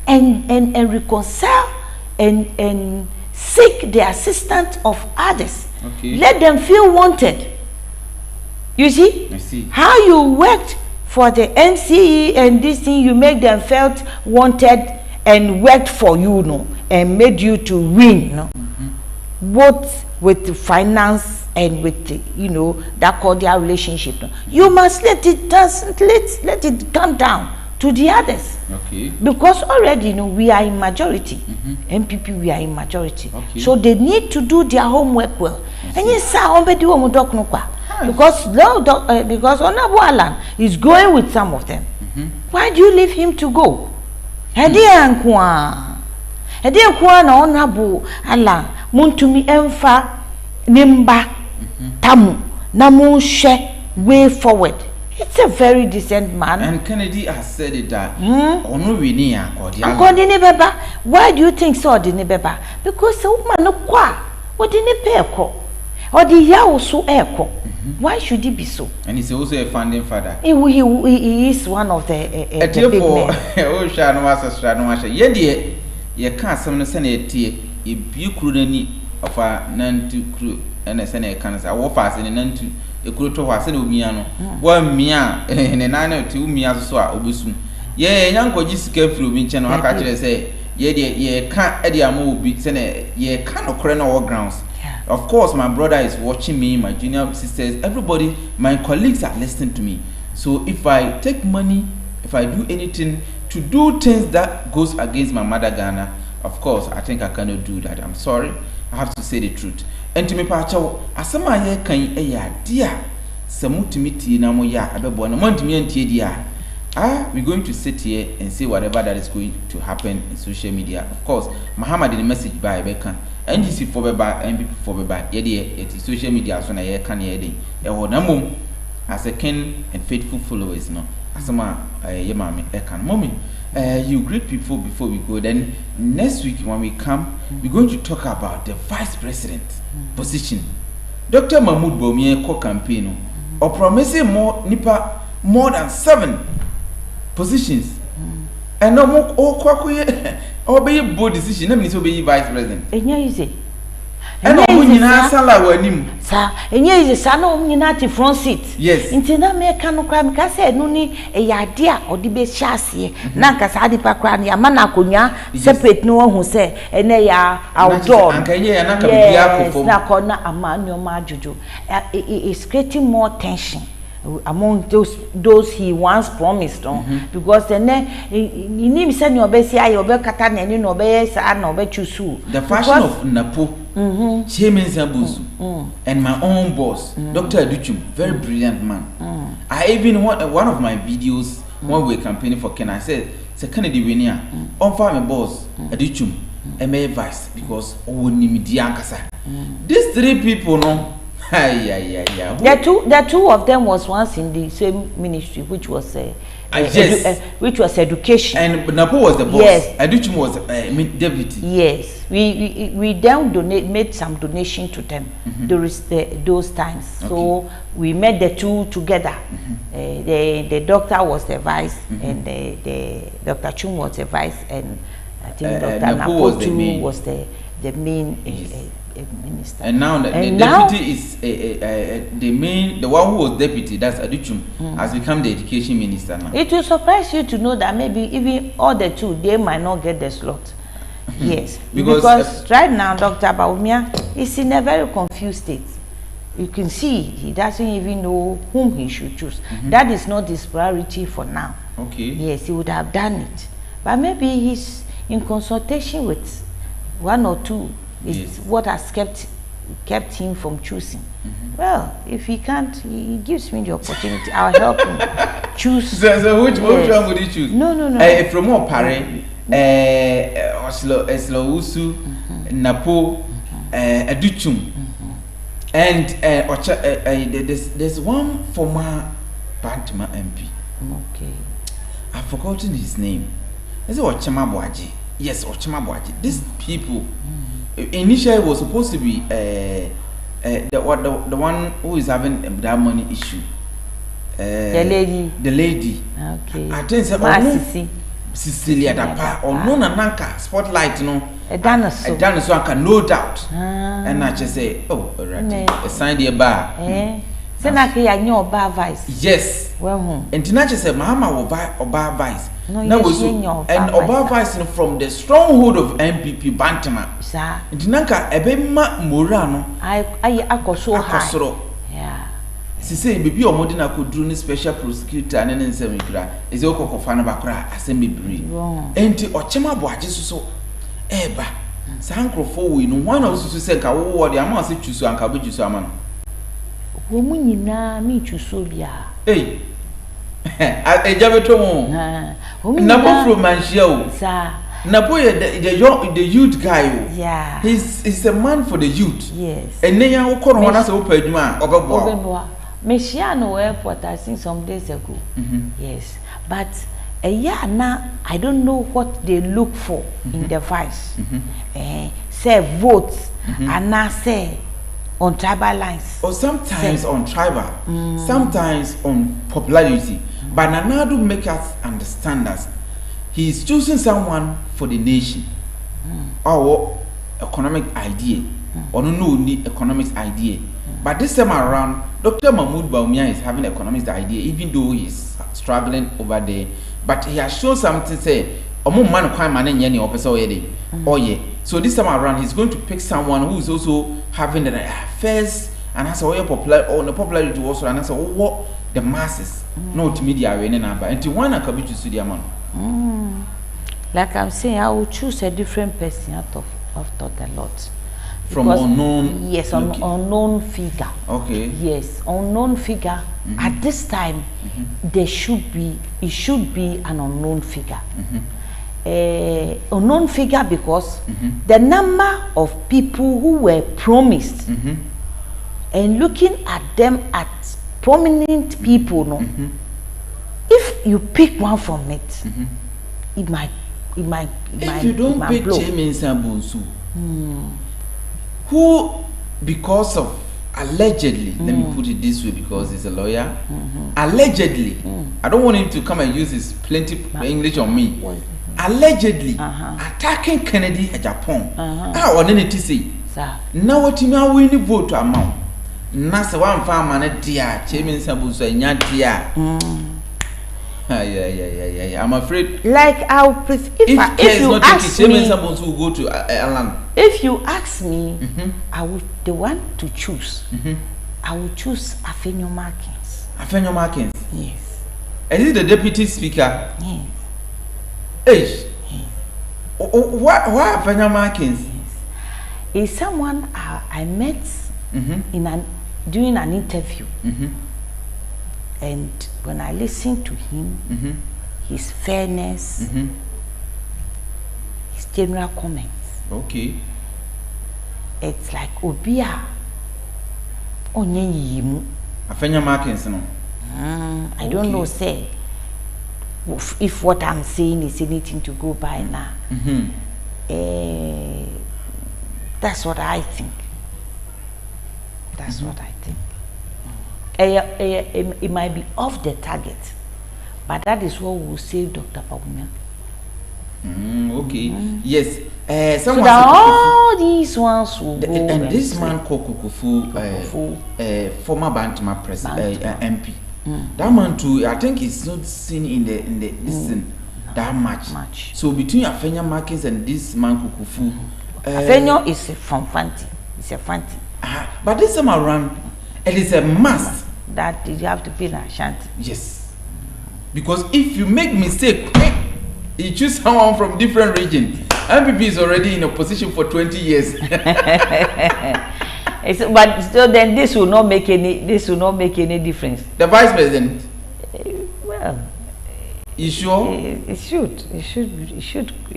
and reconcile and seek the assistance of others. Let them feel wanted. You see? I see. How you worked for the NCE and this thing, you make them felt wanted and worked for you, no, and made you to win, no, both with the finance and with the, that cordial relationship. No? You must let it come down to the others. Because already, we are in majority. MPP, we are in majority. So they need to do their homework well. And yes, sir, because Honorable Alan is going with some of them. Why do you leave him to go? Na Honorable Alan muntumi emfa nimba tamu namu she way forward. It's a very decent man. And Kennedy has said it that why do you think so? Because the woman no kwa odine peko or the yaw so eko. Why should he be so? And he's also a founding father. He is one of the big men. Oh, Shano, ye can't summon Senate, a bucrudeni of a nun to crew and a Senate cancer. I walk fast in a nun to a crew to us in Umiano. 1 mia and a 9 or 2 mia so obusum. Ye, young Kojis came through me, and I catch say, ye can't Eddie Amu be Senate, ye can't occur all grounds. Of course, my brother is watching me, my junior sisters, everybody, my colleagues are listening to me. So if I take money, if I do anything to do things that goes against my mother Ghana, of course, I think I cannot do that. I'm sorry. I have to say the truth. And to me, Pacho, asama ye kan ya dear, samutimiti na mo ya abebo na montimi antie dia. We're going to sit here and see whatever that is going to happen in social media. Of course, Mahama did a message by Bekan. NDC for beba, NPP for beba. Yet social media so na ye kan ye dey. E ho na mum as a kin and faithful followers no. Asama ye mama e kan. Mommy, you greet people before we go. Then next week when we come, we're going to talk about the vice president position. Dr. Mahmoud Bawumia co campaign or promising more than 7 positions. And no more or be a bold decision, let me so be vice president. And you say, and no one in our salary, sir, and you is a son of United front seat. Yes, into na me cano crime, Cassia, no need a idea or the best chassis, Nanka Sadipa Crania, Manacunia, separate no one who say, and they are outdoor. And can you not corner a man, your majuju? It's creating more tension among those he once promised because then he need send your best your katan and no be no be chusu the fashion of Napo Chairman Zambuzu and my own boss Dr. Aduchum, very brilliant man. I even one of my videos when we were campaigning for Ken, I said Kennedy winner on farm boss Aduchum and my vice because these 3 people no. The two of them was once in the same ministry, which was which was education. And Napo was the boss. Yes, Aduchum was deputy. Yes, we then made some donation to them those times. Okay. So we made the 2 together. The doctor was the vice, and the Dr. Chum was the vice, and I think Dr. Napo was the main. Minister. And now the deputy is the one who was deputy, that's Aduchum, has become the education minister now. It will surprise you to know that maybe even all the 2 they might not get the slot. Yes, because right now Dr. Bawumia is in a very confused state. You can see he doesn't even know whom he should choose. That is not his priority for now. Okay. Yes, he would have done it. But maybe he's in consultation with one or two. It's what has kept him from choosing. Well, if he can't, he gives me the opportunity. I'll help him choose. So which one would you choose? No. From what Pare, Oslo Usu, Napo, Aduchum, and there's one former Bantama MP. Okay. I've forgotten his name. Is it Ochema Boaji? Yes, Ochema Boaji. These people initially was supposed to be the one who is having that money issue. The lady. Okay. I think it's Cecilia Dapa or no Nanka spotlight no. A dinosaur. No doubt. And I just say, oh, right. A sign the bar. Senaki I know bar vice. Yes. Well, and Tinachi said, Mahama will buy Oba vice. No, and Oba vice from the stronghold of MPP Bantama. Sir. And Tinanka Ebema Murano. I so high. Yeah. She said, maybe your modern could do any special prosecutor and then semi cra. Is your cocoa fan of a cra, assembly breed. And to Ochema Boaji so. Eba. Sankro for we no one of to say, what the amount of choose and cabbage salmon. Woman, na me to Sobia. Hey, a Jabeton. Number from Manchio, sir. Napoya, the youth guy. Yeah, he's a man for the youth. Yes, and then you call one as open man. Obenboa. Meshiano Airport, I think some days ago. Yes, but a year now, I don't know what they look for in the vice. Say votes, and now say. On tribal lines, or sometimes on tribal, sometimes on popularity. But Nanado make us understand that he is choosing someone for the nation, or economic idea, or no economic idea. But this time around, Dr. Mahmoud Bawumia is having economic idea, even though he's struggling over there. But he has shown something. Say, man oh yeah. So this time around, he's going to pick someone who is also having the affairs and has a popular or the popularity also, and has what the masses not media and to one can be to see the amount. Like I'm saying, I will choose a different person out of thought a lot. From unknown. Yes, unknown figure. Okay. Yes, unknown figure. At this time, it should be an unknown figure. Unknown figure because the number of people who were promised and looking at them as prominent people, no, if you pick one from it, it might if you don't pick James Sabunsu, who because of allegedly, let me put it this way because he's a lawyer, allegedly, I don't want him to come and use his plenty English on me. Allegedly attacking Kennedy Agyapong. On anything say. Now what you know we vote to amount. Nasa one farmer dear, Chairman Sabusa Nyatia. Yeah. I'm afraid. Like if you ask me, will go to Alan. If you ask me, I would the one to choose. I would choose Afenyo Markins. Afenyo Markins. Yes. Is he the deputy speaker? Yes. Hey, why Afenyo Markins? Is someone I met during an interview, and when I listened to him, his fairness, his general comments. Okay. It's like Obia onye yimu. Afenyo Markins, no. I don't know, say. If what I'm saying is anything to go by now, that's what I think. That's what I think. It might be off the target, but that is what will save Dr. Bawumia. Okay. Yes. So that all these ones will go. And this man called Kukufu, former Bantama president, MP. That man too, I think he's not seen in the listen that much. So between Afenyo Markins and this man Kukufu, Afenyo is from Fanti. It's a Fanti. But this time around, it is a must that you have to pay an Ashanti. Yes. Because if you make mistake, you choose someone from different region. MPP is already in a position for 20 years. But so then this will not make any difference. The vice president. Well, you sure? It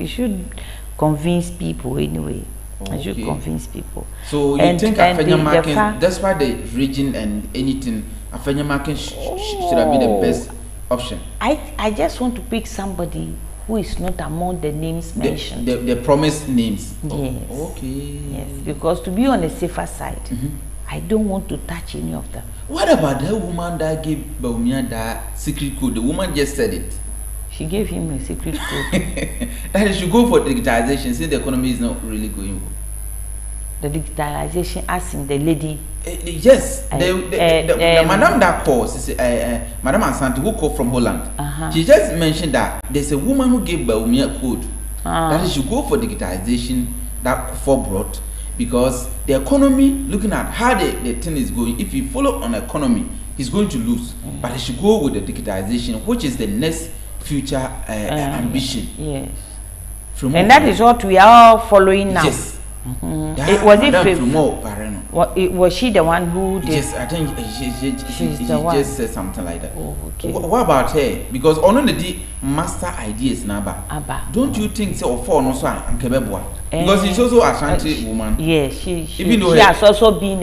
should convince people anyway. It should convince people. So you think Afenya despite the region and anything, Afenya should have been the best option? I just want to pick somebody who is not among the names mentioned. The promised names. Yes. Oh, okay. Yes, because to be on the safer side, I don't want to touch any of them. What about the woman that gave Bawumia that secret code? The woman just said it. She gave him a secret code. That he should go for digitalization since the economy is not really going well. The digitalization, as in the lady. Yes, the madam that calls, Madam Asante, who called from Holland. She just mentioned that there's a woman who gave Bawumia code that he should go for digitalization that for brought, because the economy, looking at how the thing is going, if you follow on economy, he's going to lose. But he should go with the digitalization, which is the next future ambition. Yes. And that is what we are following now. Yes. Was she the one who did? Yes, I think she just said something like that. Oh, okay. What about her? Because only the master ideas now. Don't you think so? For no so because she's also a Ashanti woman. Yes, she has also been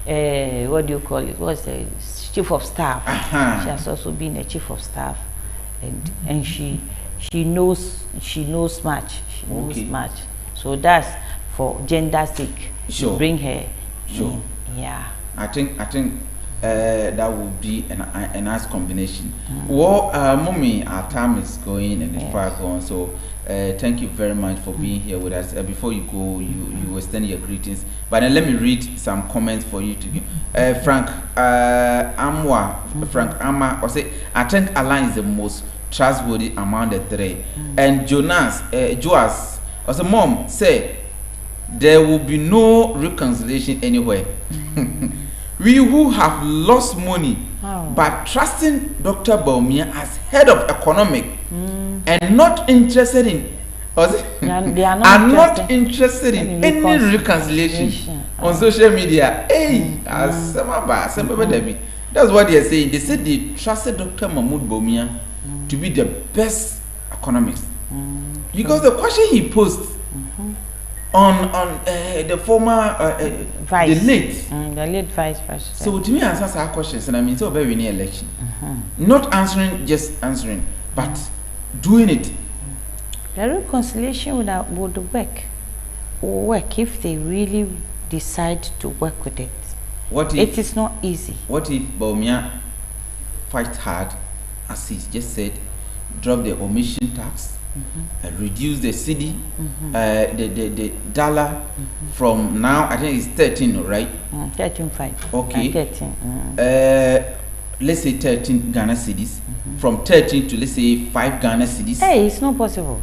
a what do you call it? What's the chief of staff? She has also been a chief of staff, and she knows much. She knows much. So that's for gender sake. Sure. Bring her. Sure. Yeah. I think that would be a nice combination. Well, mommy, our time is going and it's far gone. So thank you very much for being here with us. Before you go, you extend your greetings. But then let me read some comments for you to give. Frank Amma, or say, I think Allah is the most trustworthy among the three. And Joas, also mom say there will be no reconciliation anywhere. We who have lost money but trusting Dr. Bawumia as head of economic and not interested in they are not interested in any reconciliation on social media. That's what they are saying. They said they trusted Dr. Mahmoud Bawumia to be the best economist. Because the question he posed on the former vice, the late vice president. So to me, answer our questions, and I mean, so very near election, not answering, just answering, but doing it. The reconciliation would work if they really decide to work with it. What if it is not easy? What if Bawumia fight hard, as he just said, drop the omission tax? Reduce the cedi, the dollar from now, I think it's 13, right? 13.5. Okay. 13. Let's say 13 Ghana cedis. From 13 to let's say 5 Ghana cedis. Hey, it's not possible.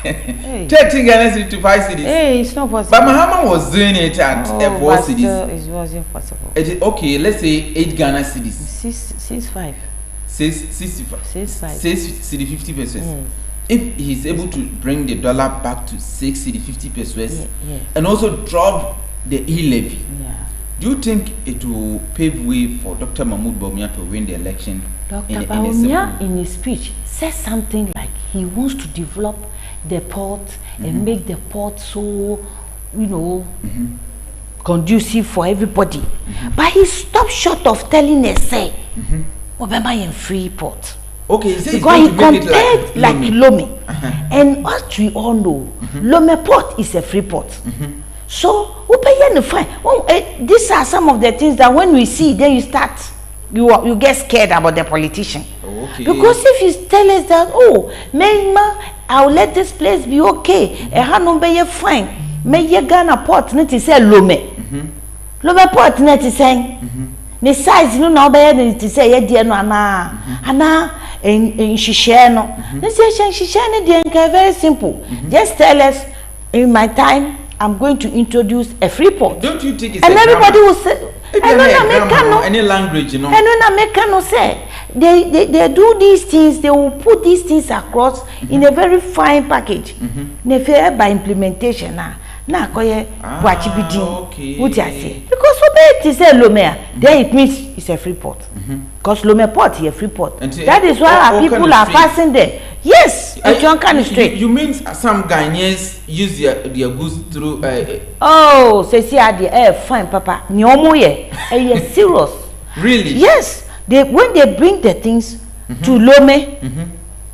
13 Ghana cedis to 5 cedis. Hey, it's not possible. But Mahama was doing it at 4 cedis. It wasn't possible. Okay, let's say 8 Ghana cedis. 6.5. 6.5. 6 50 pesos. If he's able to bring the dollar back to 6 50 pesos, and also drop the e-levy, do you think it will pave way for Dr. Mahmoud Bawumia to win the election? Dr. Bawumia, in his speech, says something like he wants to develop the port and make the port so, conducive for everybody. But he stopped short of telling us, say, Obama in free port. Okay, because he compared like Lome. And as we all know, Lome port is a free port. So we pay fine. These are some of the things that when we see, then you get scared about the politician. Okay. Because if you tell us that, I'll let this place be okay, fine. May Ghana port not to say Lome. Lome port not to say. The size now to say and she share no. She share very simple. Just tell us, in my time, I'm going to introduce a free port. Don't you think it's and everybody will say, any language, And then say, they do these things. They will put these things across in a very fine package. Never by implementation na koye wachi bidin. What you say? Because what it say Lomé, then it means it's a free port. Because Lomé port is a free port. That is why our people are passing there. Yes, you mean some Ghanaians use their goods through? Oh, say fine, Papa. Nyomoye, serious. Really? Yes. When they bring the things to Lomé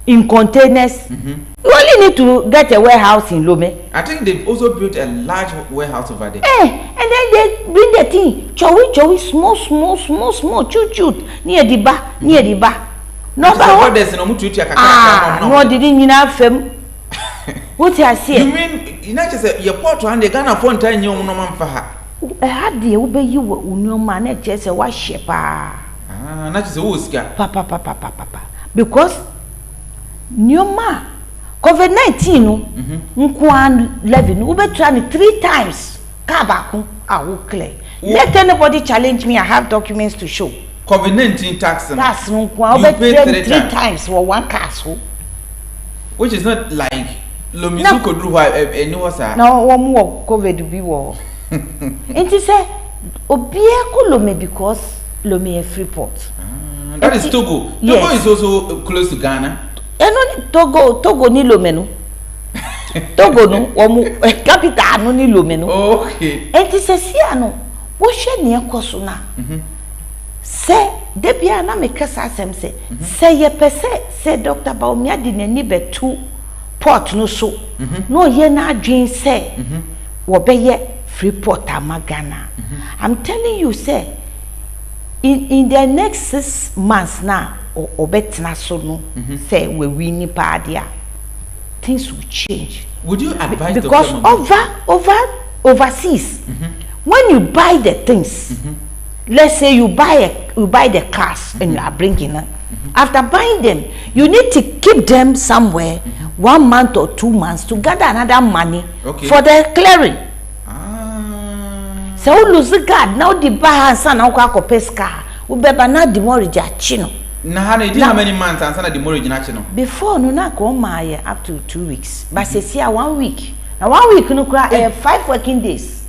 in containers, you only need to get a warehouse in Lomé. I think they've also built a large warehouse over there. And then they bring the thing, chowi, small, chut, near the bar. No, but there's no much no, didn't you have them? What I say? You mean you not just your port and the Ghana phone time you no man for her? I had the obey you no man just a wash shepa. Not just a wooska. Papa. Because Nyoma COVID-19 nkwan 11 ube try 3 times. Kabaku I will clear. Let anybody challenge me. I have documents to show. COVID-19 tax. That's no one. 3 times for one castle. Which is not like Lomisu could do anyone. No, one more COVID be war. And he said, Obia Lome because Lome a free port. That is Togo. Yes. Togo is also close to Ghana. Togo ni Lomenu. Togo no, capital no ni Lomenu. Okay. And he says, Siano, what should near Kosuna? Say, Debia na make us say, ye per se, say Dr. Bawumia didn't need 2 port no so. No, ye na dream say, Wobeye free port Ghana. I'm telling you, say, in the next 6 months now, or better so no, say we winning padia, things will change. Would you advise because overseas, when you buy the things, let's say you buy the cars and you are bringing them. After buying them, you need to keep them somewhere 1 month or 2 months to gather another money for the clearing. So lose the guard now the buy and now go pesca. We better not demorage chino. How many months and the demorage national? Before no na go my up to 2 weeks. But say 1 week. Now 1 week no cry 5 working days.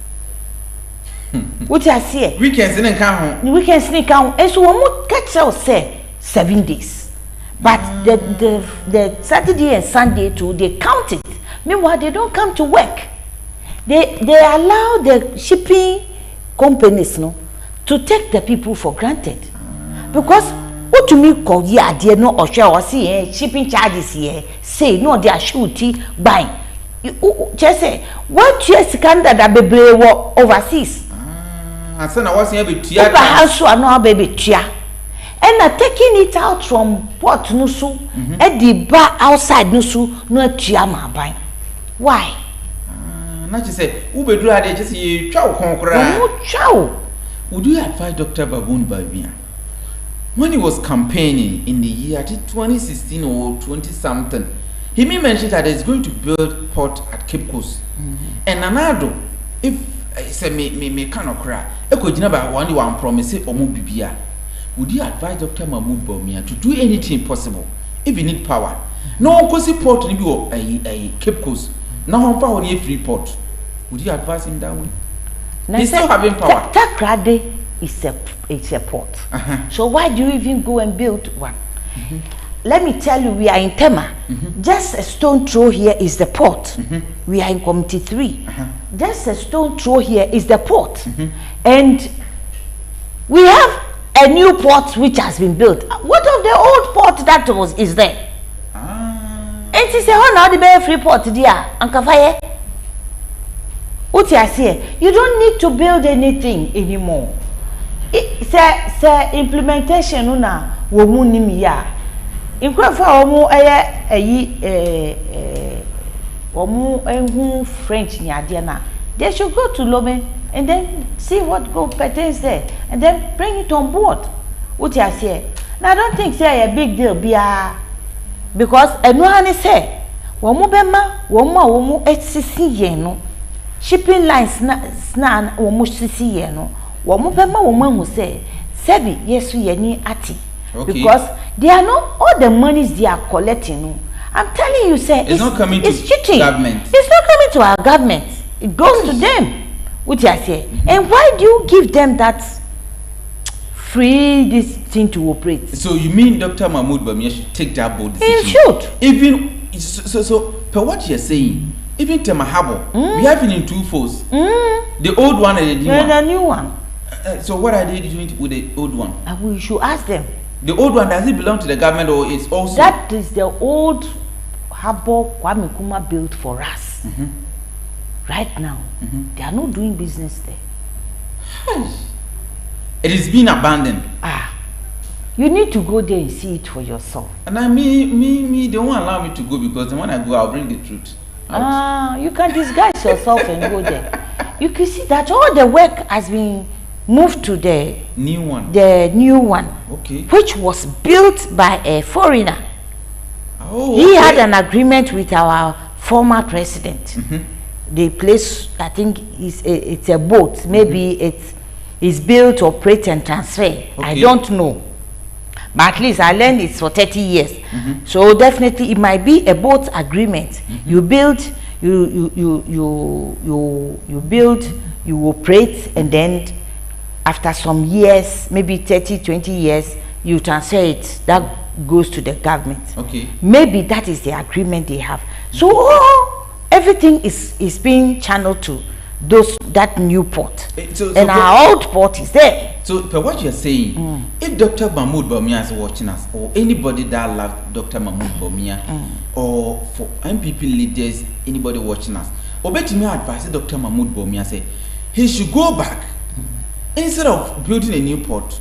What I say? Weekends in account. Weekends in account. And so one more catch out say 7 days. But the Saturday and Sunday too, they count it. Meanwhile, they don't come to work. They allow the shipping companies to take the people for granted. Because what to me call they no or share or see shipping charges here. Say no, they are shooting buying. Just say what you scandal that baby overseas. And so I was here with tia. Baby tia. And taking it out from Port Nusu, at the bar outside Nusu, no tia ma buy. Why? Not to say, Ube do I just see chow concra. Would you advise Dr. Bawumia when he was campaigning in the year 2016 or 20 something? He may mention that he's going to build port at Cape Coast. And another, if I say me cannot cry, I could never one promise or mobibia. Would you advise Dr. Bawumia to do anything possible if you need power? No, because the port will be a Cape Coast. Now, power near free port. Would you advise him that way? He's still having power. Takrade is a port. So why do you even go and build one? Let me tell you, we are in Tema. Just a stone throw here is the port. We are in Committee 3. Just a stone throw here is the port. And we have a new port which has been built. What of the old port that is there? It is a now the free port there. Ankafaye. What I say? You don't need to build anything anymore. Say implementation una womu nimiya. Inkwafa womu womu French nyade na. They should go to Lome and then see what pertains there and then bring it on board. What I say? Now I don't think say a big deal be because anyone say womu bema womu HCC yeno shipping lines na womu CC yeno womu bema womu say sebi yesu yeni ati Okay. Because they are not all the monies they are collecting. No. I'm telling you, sir, it's not coming it's to cheating. Government. It's not coming to our government. It goes to them. What you say? And why do you give them that free this thing to operate? So you mean Dr. Mahmoud Bawumia should take that bold decision? He should. Even so per what you're saying, even Temahabo, we have it in two folds. The old one and the new one. The new one. So what are they doing with the old one? We should ask them. The old one, does it belong to the government or it's also? That is the old harbor Kwame Nkrumah built for us. Right now, they are not doing business there. It is being abandoned. You need to go there and see it for yourself. And I me, they won't allow me to go because when I go, I'll bring the truth out. You can disguise yourself and go there. You can see that all the work has been moved to the new one. The new one, okay, which was built by a foreigner. Oh, he had an agreement with our former president. The place, I think, it's a boat. Maybe it's built, operate, and transfer. Okay. I don't know, but at least I learned it's for 30 years. So definitely, it might be a boat agreement. You build, you build, you operate, and then after some years, maybe 30, 20 years, you transfer it. That goes to the government. Okay. Maybe that is the agreement they have. So everything is being channeled to that new port. And our old port is there. So, but what you're saying, if Dr. Mahmoud Bawumia is watching us, or anybody that loves Dr. Mahmoud Bawumia, or for MPP leaders, anybody watching us, or better me advise Dr. Mahmoud Bawumia say he should go back. Instead of building a new port,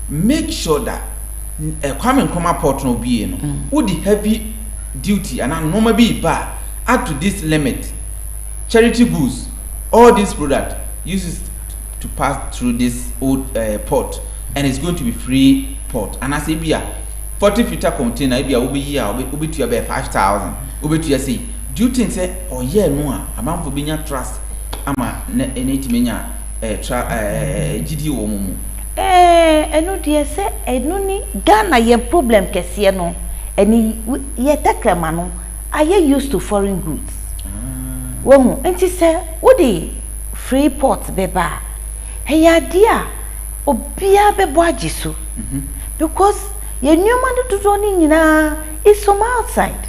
make sure that Kwame Nkrumah port no be with the heavy duty and normal be bar up to this limit. Charity goods, all this product uses to pass through this old port, and it's going to be free port. And as a 40-footer container, it be to about 5,000. Ubi to say, do you think say no amount for being trust ama menya GD womumu eno de se eno ni Ghana ye problem kese no eni ye takrama no aye used to foreign goods womu enti se wo di free port beba heya dia obia bebo agiso because ye nyoma do ni nyina is from outside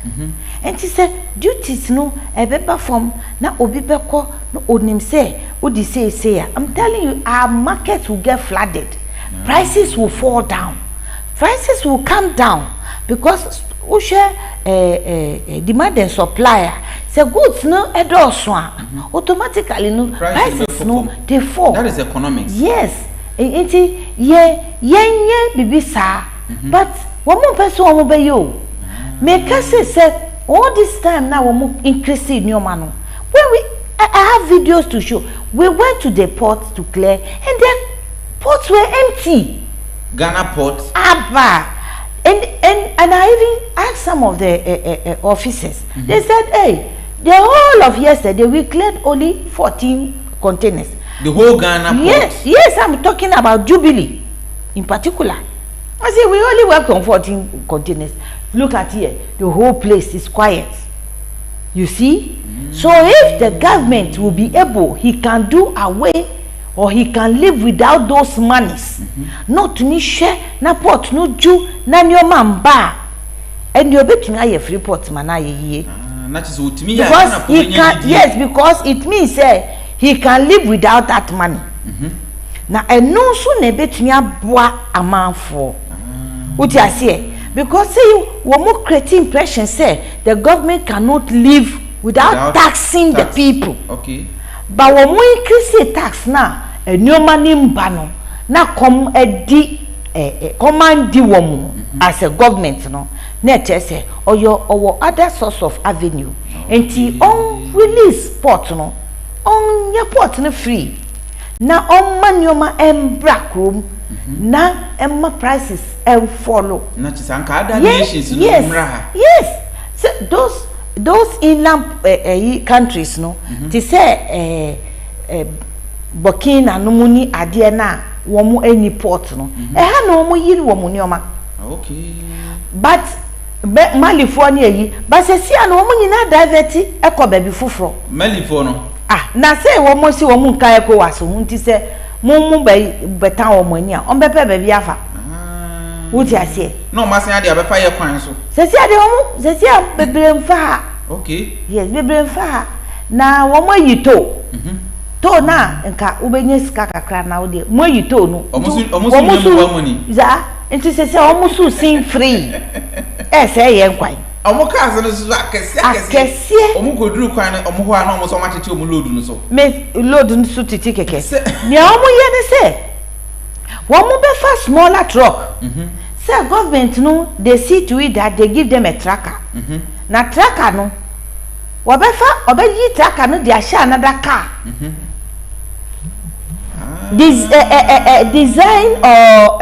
and she said duties no ebeba from na obi beko no onim say odi say I'm telling you our market will get flooded. Prices will fall down, prices will come down because we share demand and supply. So goods no edoso automatically no prices no they fall. That is economics. Yes, enti ye bibisa but one more person one be you make us say all this time now we increase in your man. When I have videos to show. We went to the port to clear, and then ports were empty. Ghana ports. Abba, and I even asked some of the officers. They said, "Hey, the whole of yesterday we cleared only 14 containers." The whole Ghana port. Yes, I'm talking about Jubilee, in particular. I say we only work on 14 containers. Look at here, the whole place is quiet. You see? So if the government will be able, he can do away or he can live without those monies. Not to share na port no ju na nyoma mba. And you bet me free port mana ye. Because he can, yes, because it means he can live without that money. Na eno so na bet me aboa amanfo. What you say? Because say you more creating impression say the government cannot live without taxing the people. Okay. But when we increase the tax now, a new money mbano na come command the woman as a government no. Net say or your other source of avenue. And on release port no, on your port no free. Na on manoma black room. Na emma prices follow. Not just other nations. Yes. So those inland countries no they say Burkina no muni ade na wo mo any port no ha no mo yiri wo mo nyoma Okay. But Malifo ni eyi but se sia no omo nyina divert ekọ baby fufuro Malifo no na say wo mo si wo mu nka ekọ waso hunti se mu beta wo mo ani a on bepe baby afa wuti ase no ma sen ade abefa ye kwan so se sia de wo se sia bebre mfa okay yes bebre mfa na wo mo yito to na nka ubenye sika kakra na wo de mo yito no omo su money za enti se omo su sin free say yen kwan omo cars no so akese omo goduru kwan omo ho ana omo so matete omo load no so me load no so titi keke ne omo ye ne se wo mo be fa smaller truck say government no they see to it that they give them a tracker na tracker no wo be fa obeyi tracker no dia sha another car this design or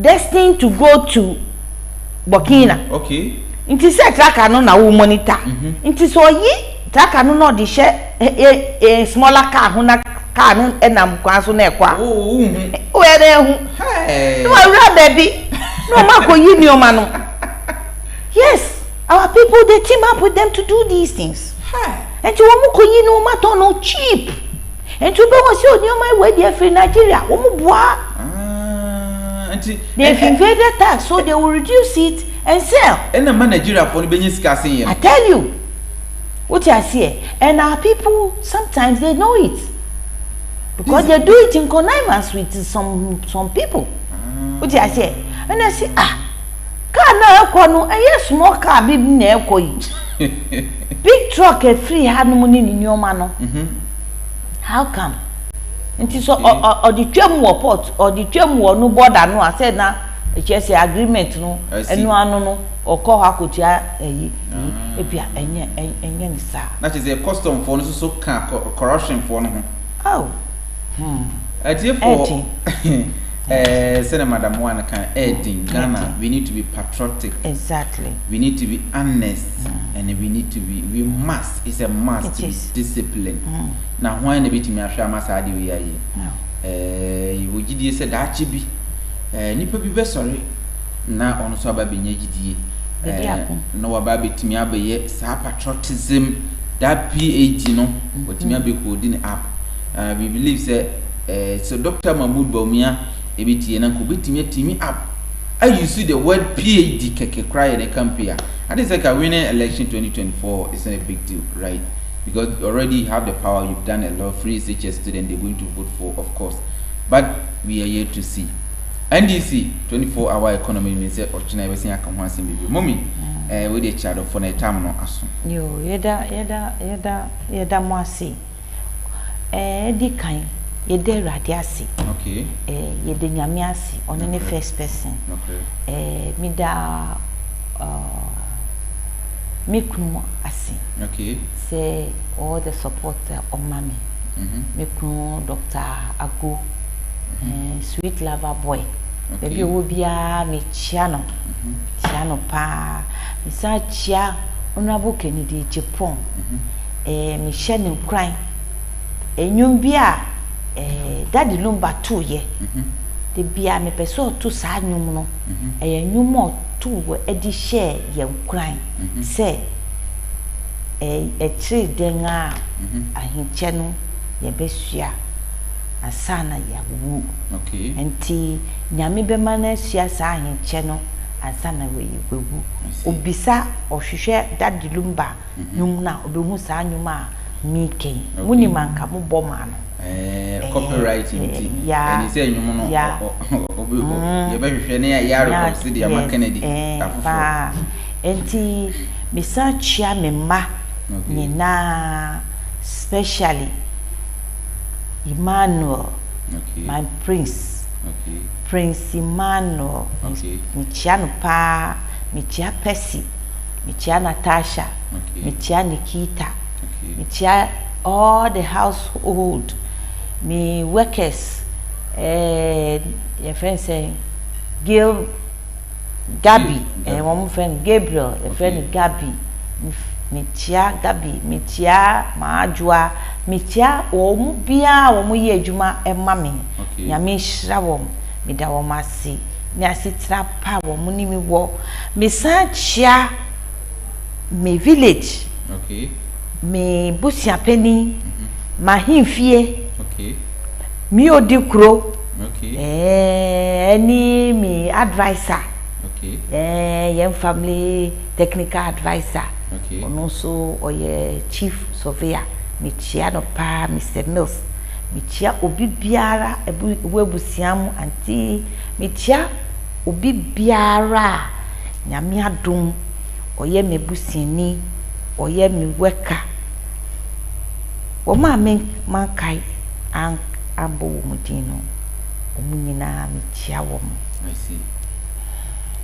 destined to go to Burkina. Okay. Inti se tracker no na wo monitor. Inti so yi tracker no no de she smaller car ho na car no enam kwan so na ekwa. O ere hu. Hey. No ra baby. No ma ko yi ni o ma no. Yes, our people they team up with them to do these things. Hey. Enti wo mu ko yi ni o ma to no cheap. Enti be wo se oni o ma we dey free Nigeria. Wo mu boa. They've invaded tax, so they will reduce it and sell. And the Nigeria for the business casting. I tell you, what I see, and our people sometimes they know it because they do it in connivance with some people. What I say, and I say, car na ekonu, a small car big na ekoyi. Big truck a free had no money in your mano. How come? Nti so or the twam wo port or the twam wo no border no I said na e say agreement no enu anu no okọ ha kotia eyi epia enye ni sa that is a custom for no so can corruption for no oh for say madam one can in Ghana we need to be patriotic, exactly, we need to be honest, and we must, it's a must to be disciplined. Now why na bit me ahwa masade we aye wo gidie se da achi bi nipa bi be sorry na ono so aba benya gidie no wa ba betimi abaye sa patriotism that PhD no wotimi abekodi ni app we believe say so Dr. Mahmoud Bawumia ebiti na ko betimi atimi app I use the word PhD keke cry in a campaign. I think like a winning election 2024 is not a big deal, right? Because you already have the power, you've done a lot of free research students they're going to vote for, of course. But we are here to see. NDC 24-hour economy means that Ochina was saying I can want some baby. Mommy, with a child for a time no aso. Yo, yeda mwasi. Di kind. Yede radiasi. Okay. Yede nyamiasi. On any first person. Okay. Mida Mikunu asi. Okay. Say all the support on mommy. Mikunu Dr. Agu. Sweet lover boy. Baby will be a me chiano. Chiano pa. Me sa chia. Honorable Kennedy Agyapong. Me shedding crying. Nyumbia. Daddy lumba 2 ye. The bia me peso to sa nyum no. Nyumo 2 edi share ye crying. Say tree denga ahinche no ye besua asana ya wu. Okay. Enti nyame be mana sua sa ahinche no asana we wu. Obisa ohwehwe daddy lumba nyum na obehu sa nyuma mike. Muni manka mo boma no. Copyright and he said you know you better near Yaro City Kennedy. Enti misa chia me ma ni na specially Emmanuel, my prince, Prince Emmanuel, mi chia no pa, mi chia Percy, mi chia Natasha, mi chia Nikita, mi chia all the household, me workers, your friend saying Gabby, and one friend Gabriel, a friend Gabby, Mitia Gabby, Mitia Majua, Mitia, or Mubia, or Muye Juma, and Mammy, Yamish Rawom, Midawamasi, me asitra pa wo mu ni mi wo me san chia me village okay me busia pani ma himfie okay mi odi kro okay any me advisor okay yem family technical advisor okay and also oye chief surveyor me chia no pa Mr. Mills me chia obi biara ebusiam anti me chia obi biara nyame adom oye me busiani oye me weka o ma me mankai an ambo mudino o munyina me chia wo. I see.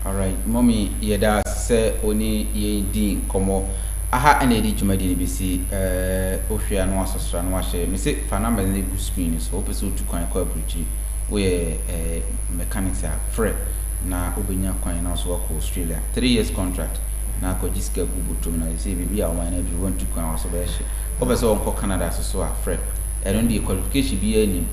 All right, mommy, yeda se oni ye di komo aha ene di jumadi ni bisi ohwea no asosra no ahye me se fana me le gu screen so opeso tu kwan kwa bruchi we mechanics a free na obenya kwan na so ko Australia 3 years contract na ko jiska gubutum na se bibi a wan na bi want to kwan so be hye opeso onko Canada so a free eno di qualification bi ani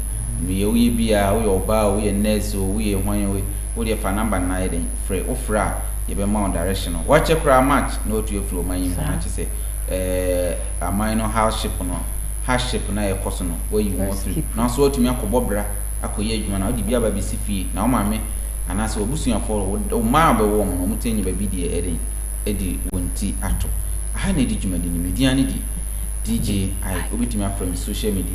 me ye we bia we oba we nurse we hwan we dey fa number na ye den free ofra ye be ma direction watch kra match no to flow man yin na che say amai no house ship na ye koso no where you want to na so otumi akobobra akoye adwuma na odi bia ba bisi fie na o ma me anase obusuan for o ma be wo mo mutenyi ba bi de edi wonti ato aha na edi dwuma de ni media ne di DJ I obitumi afrem social media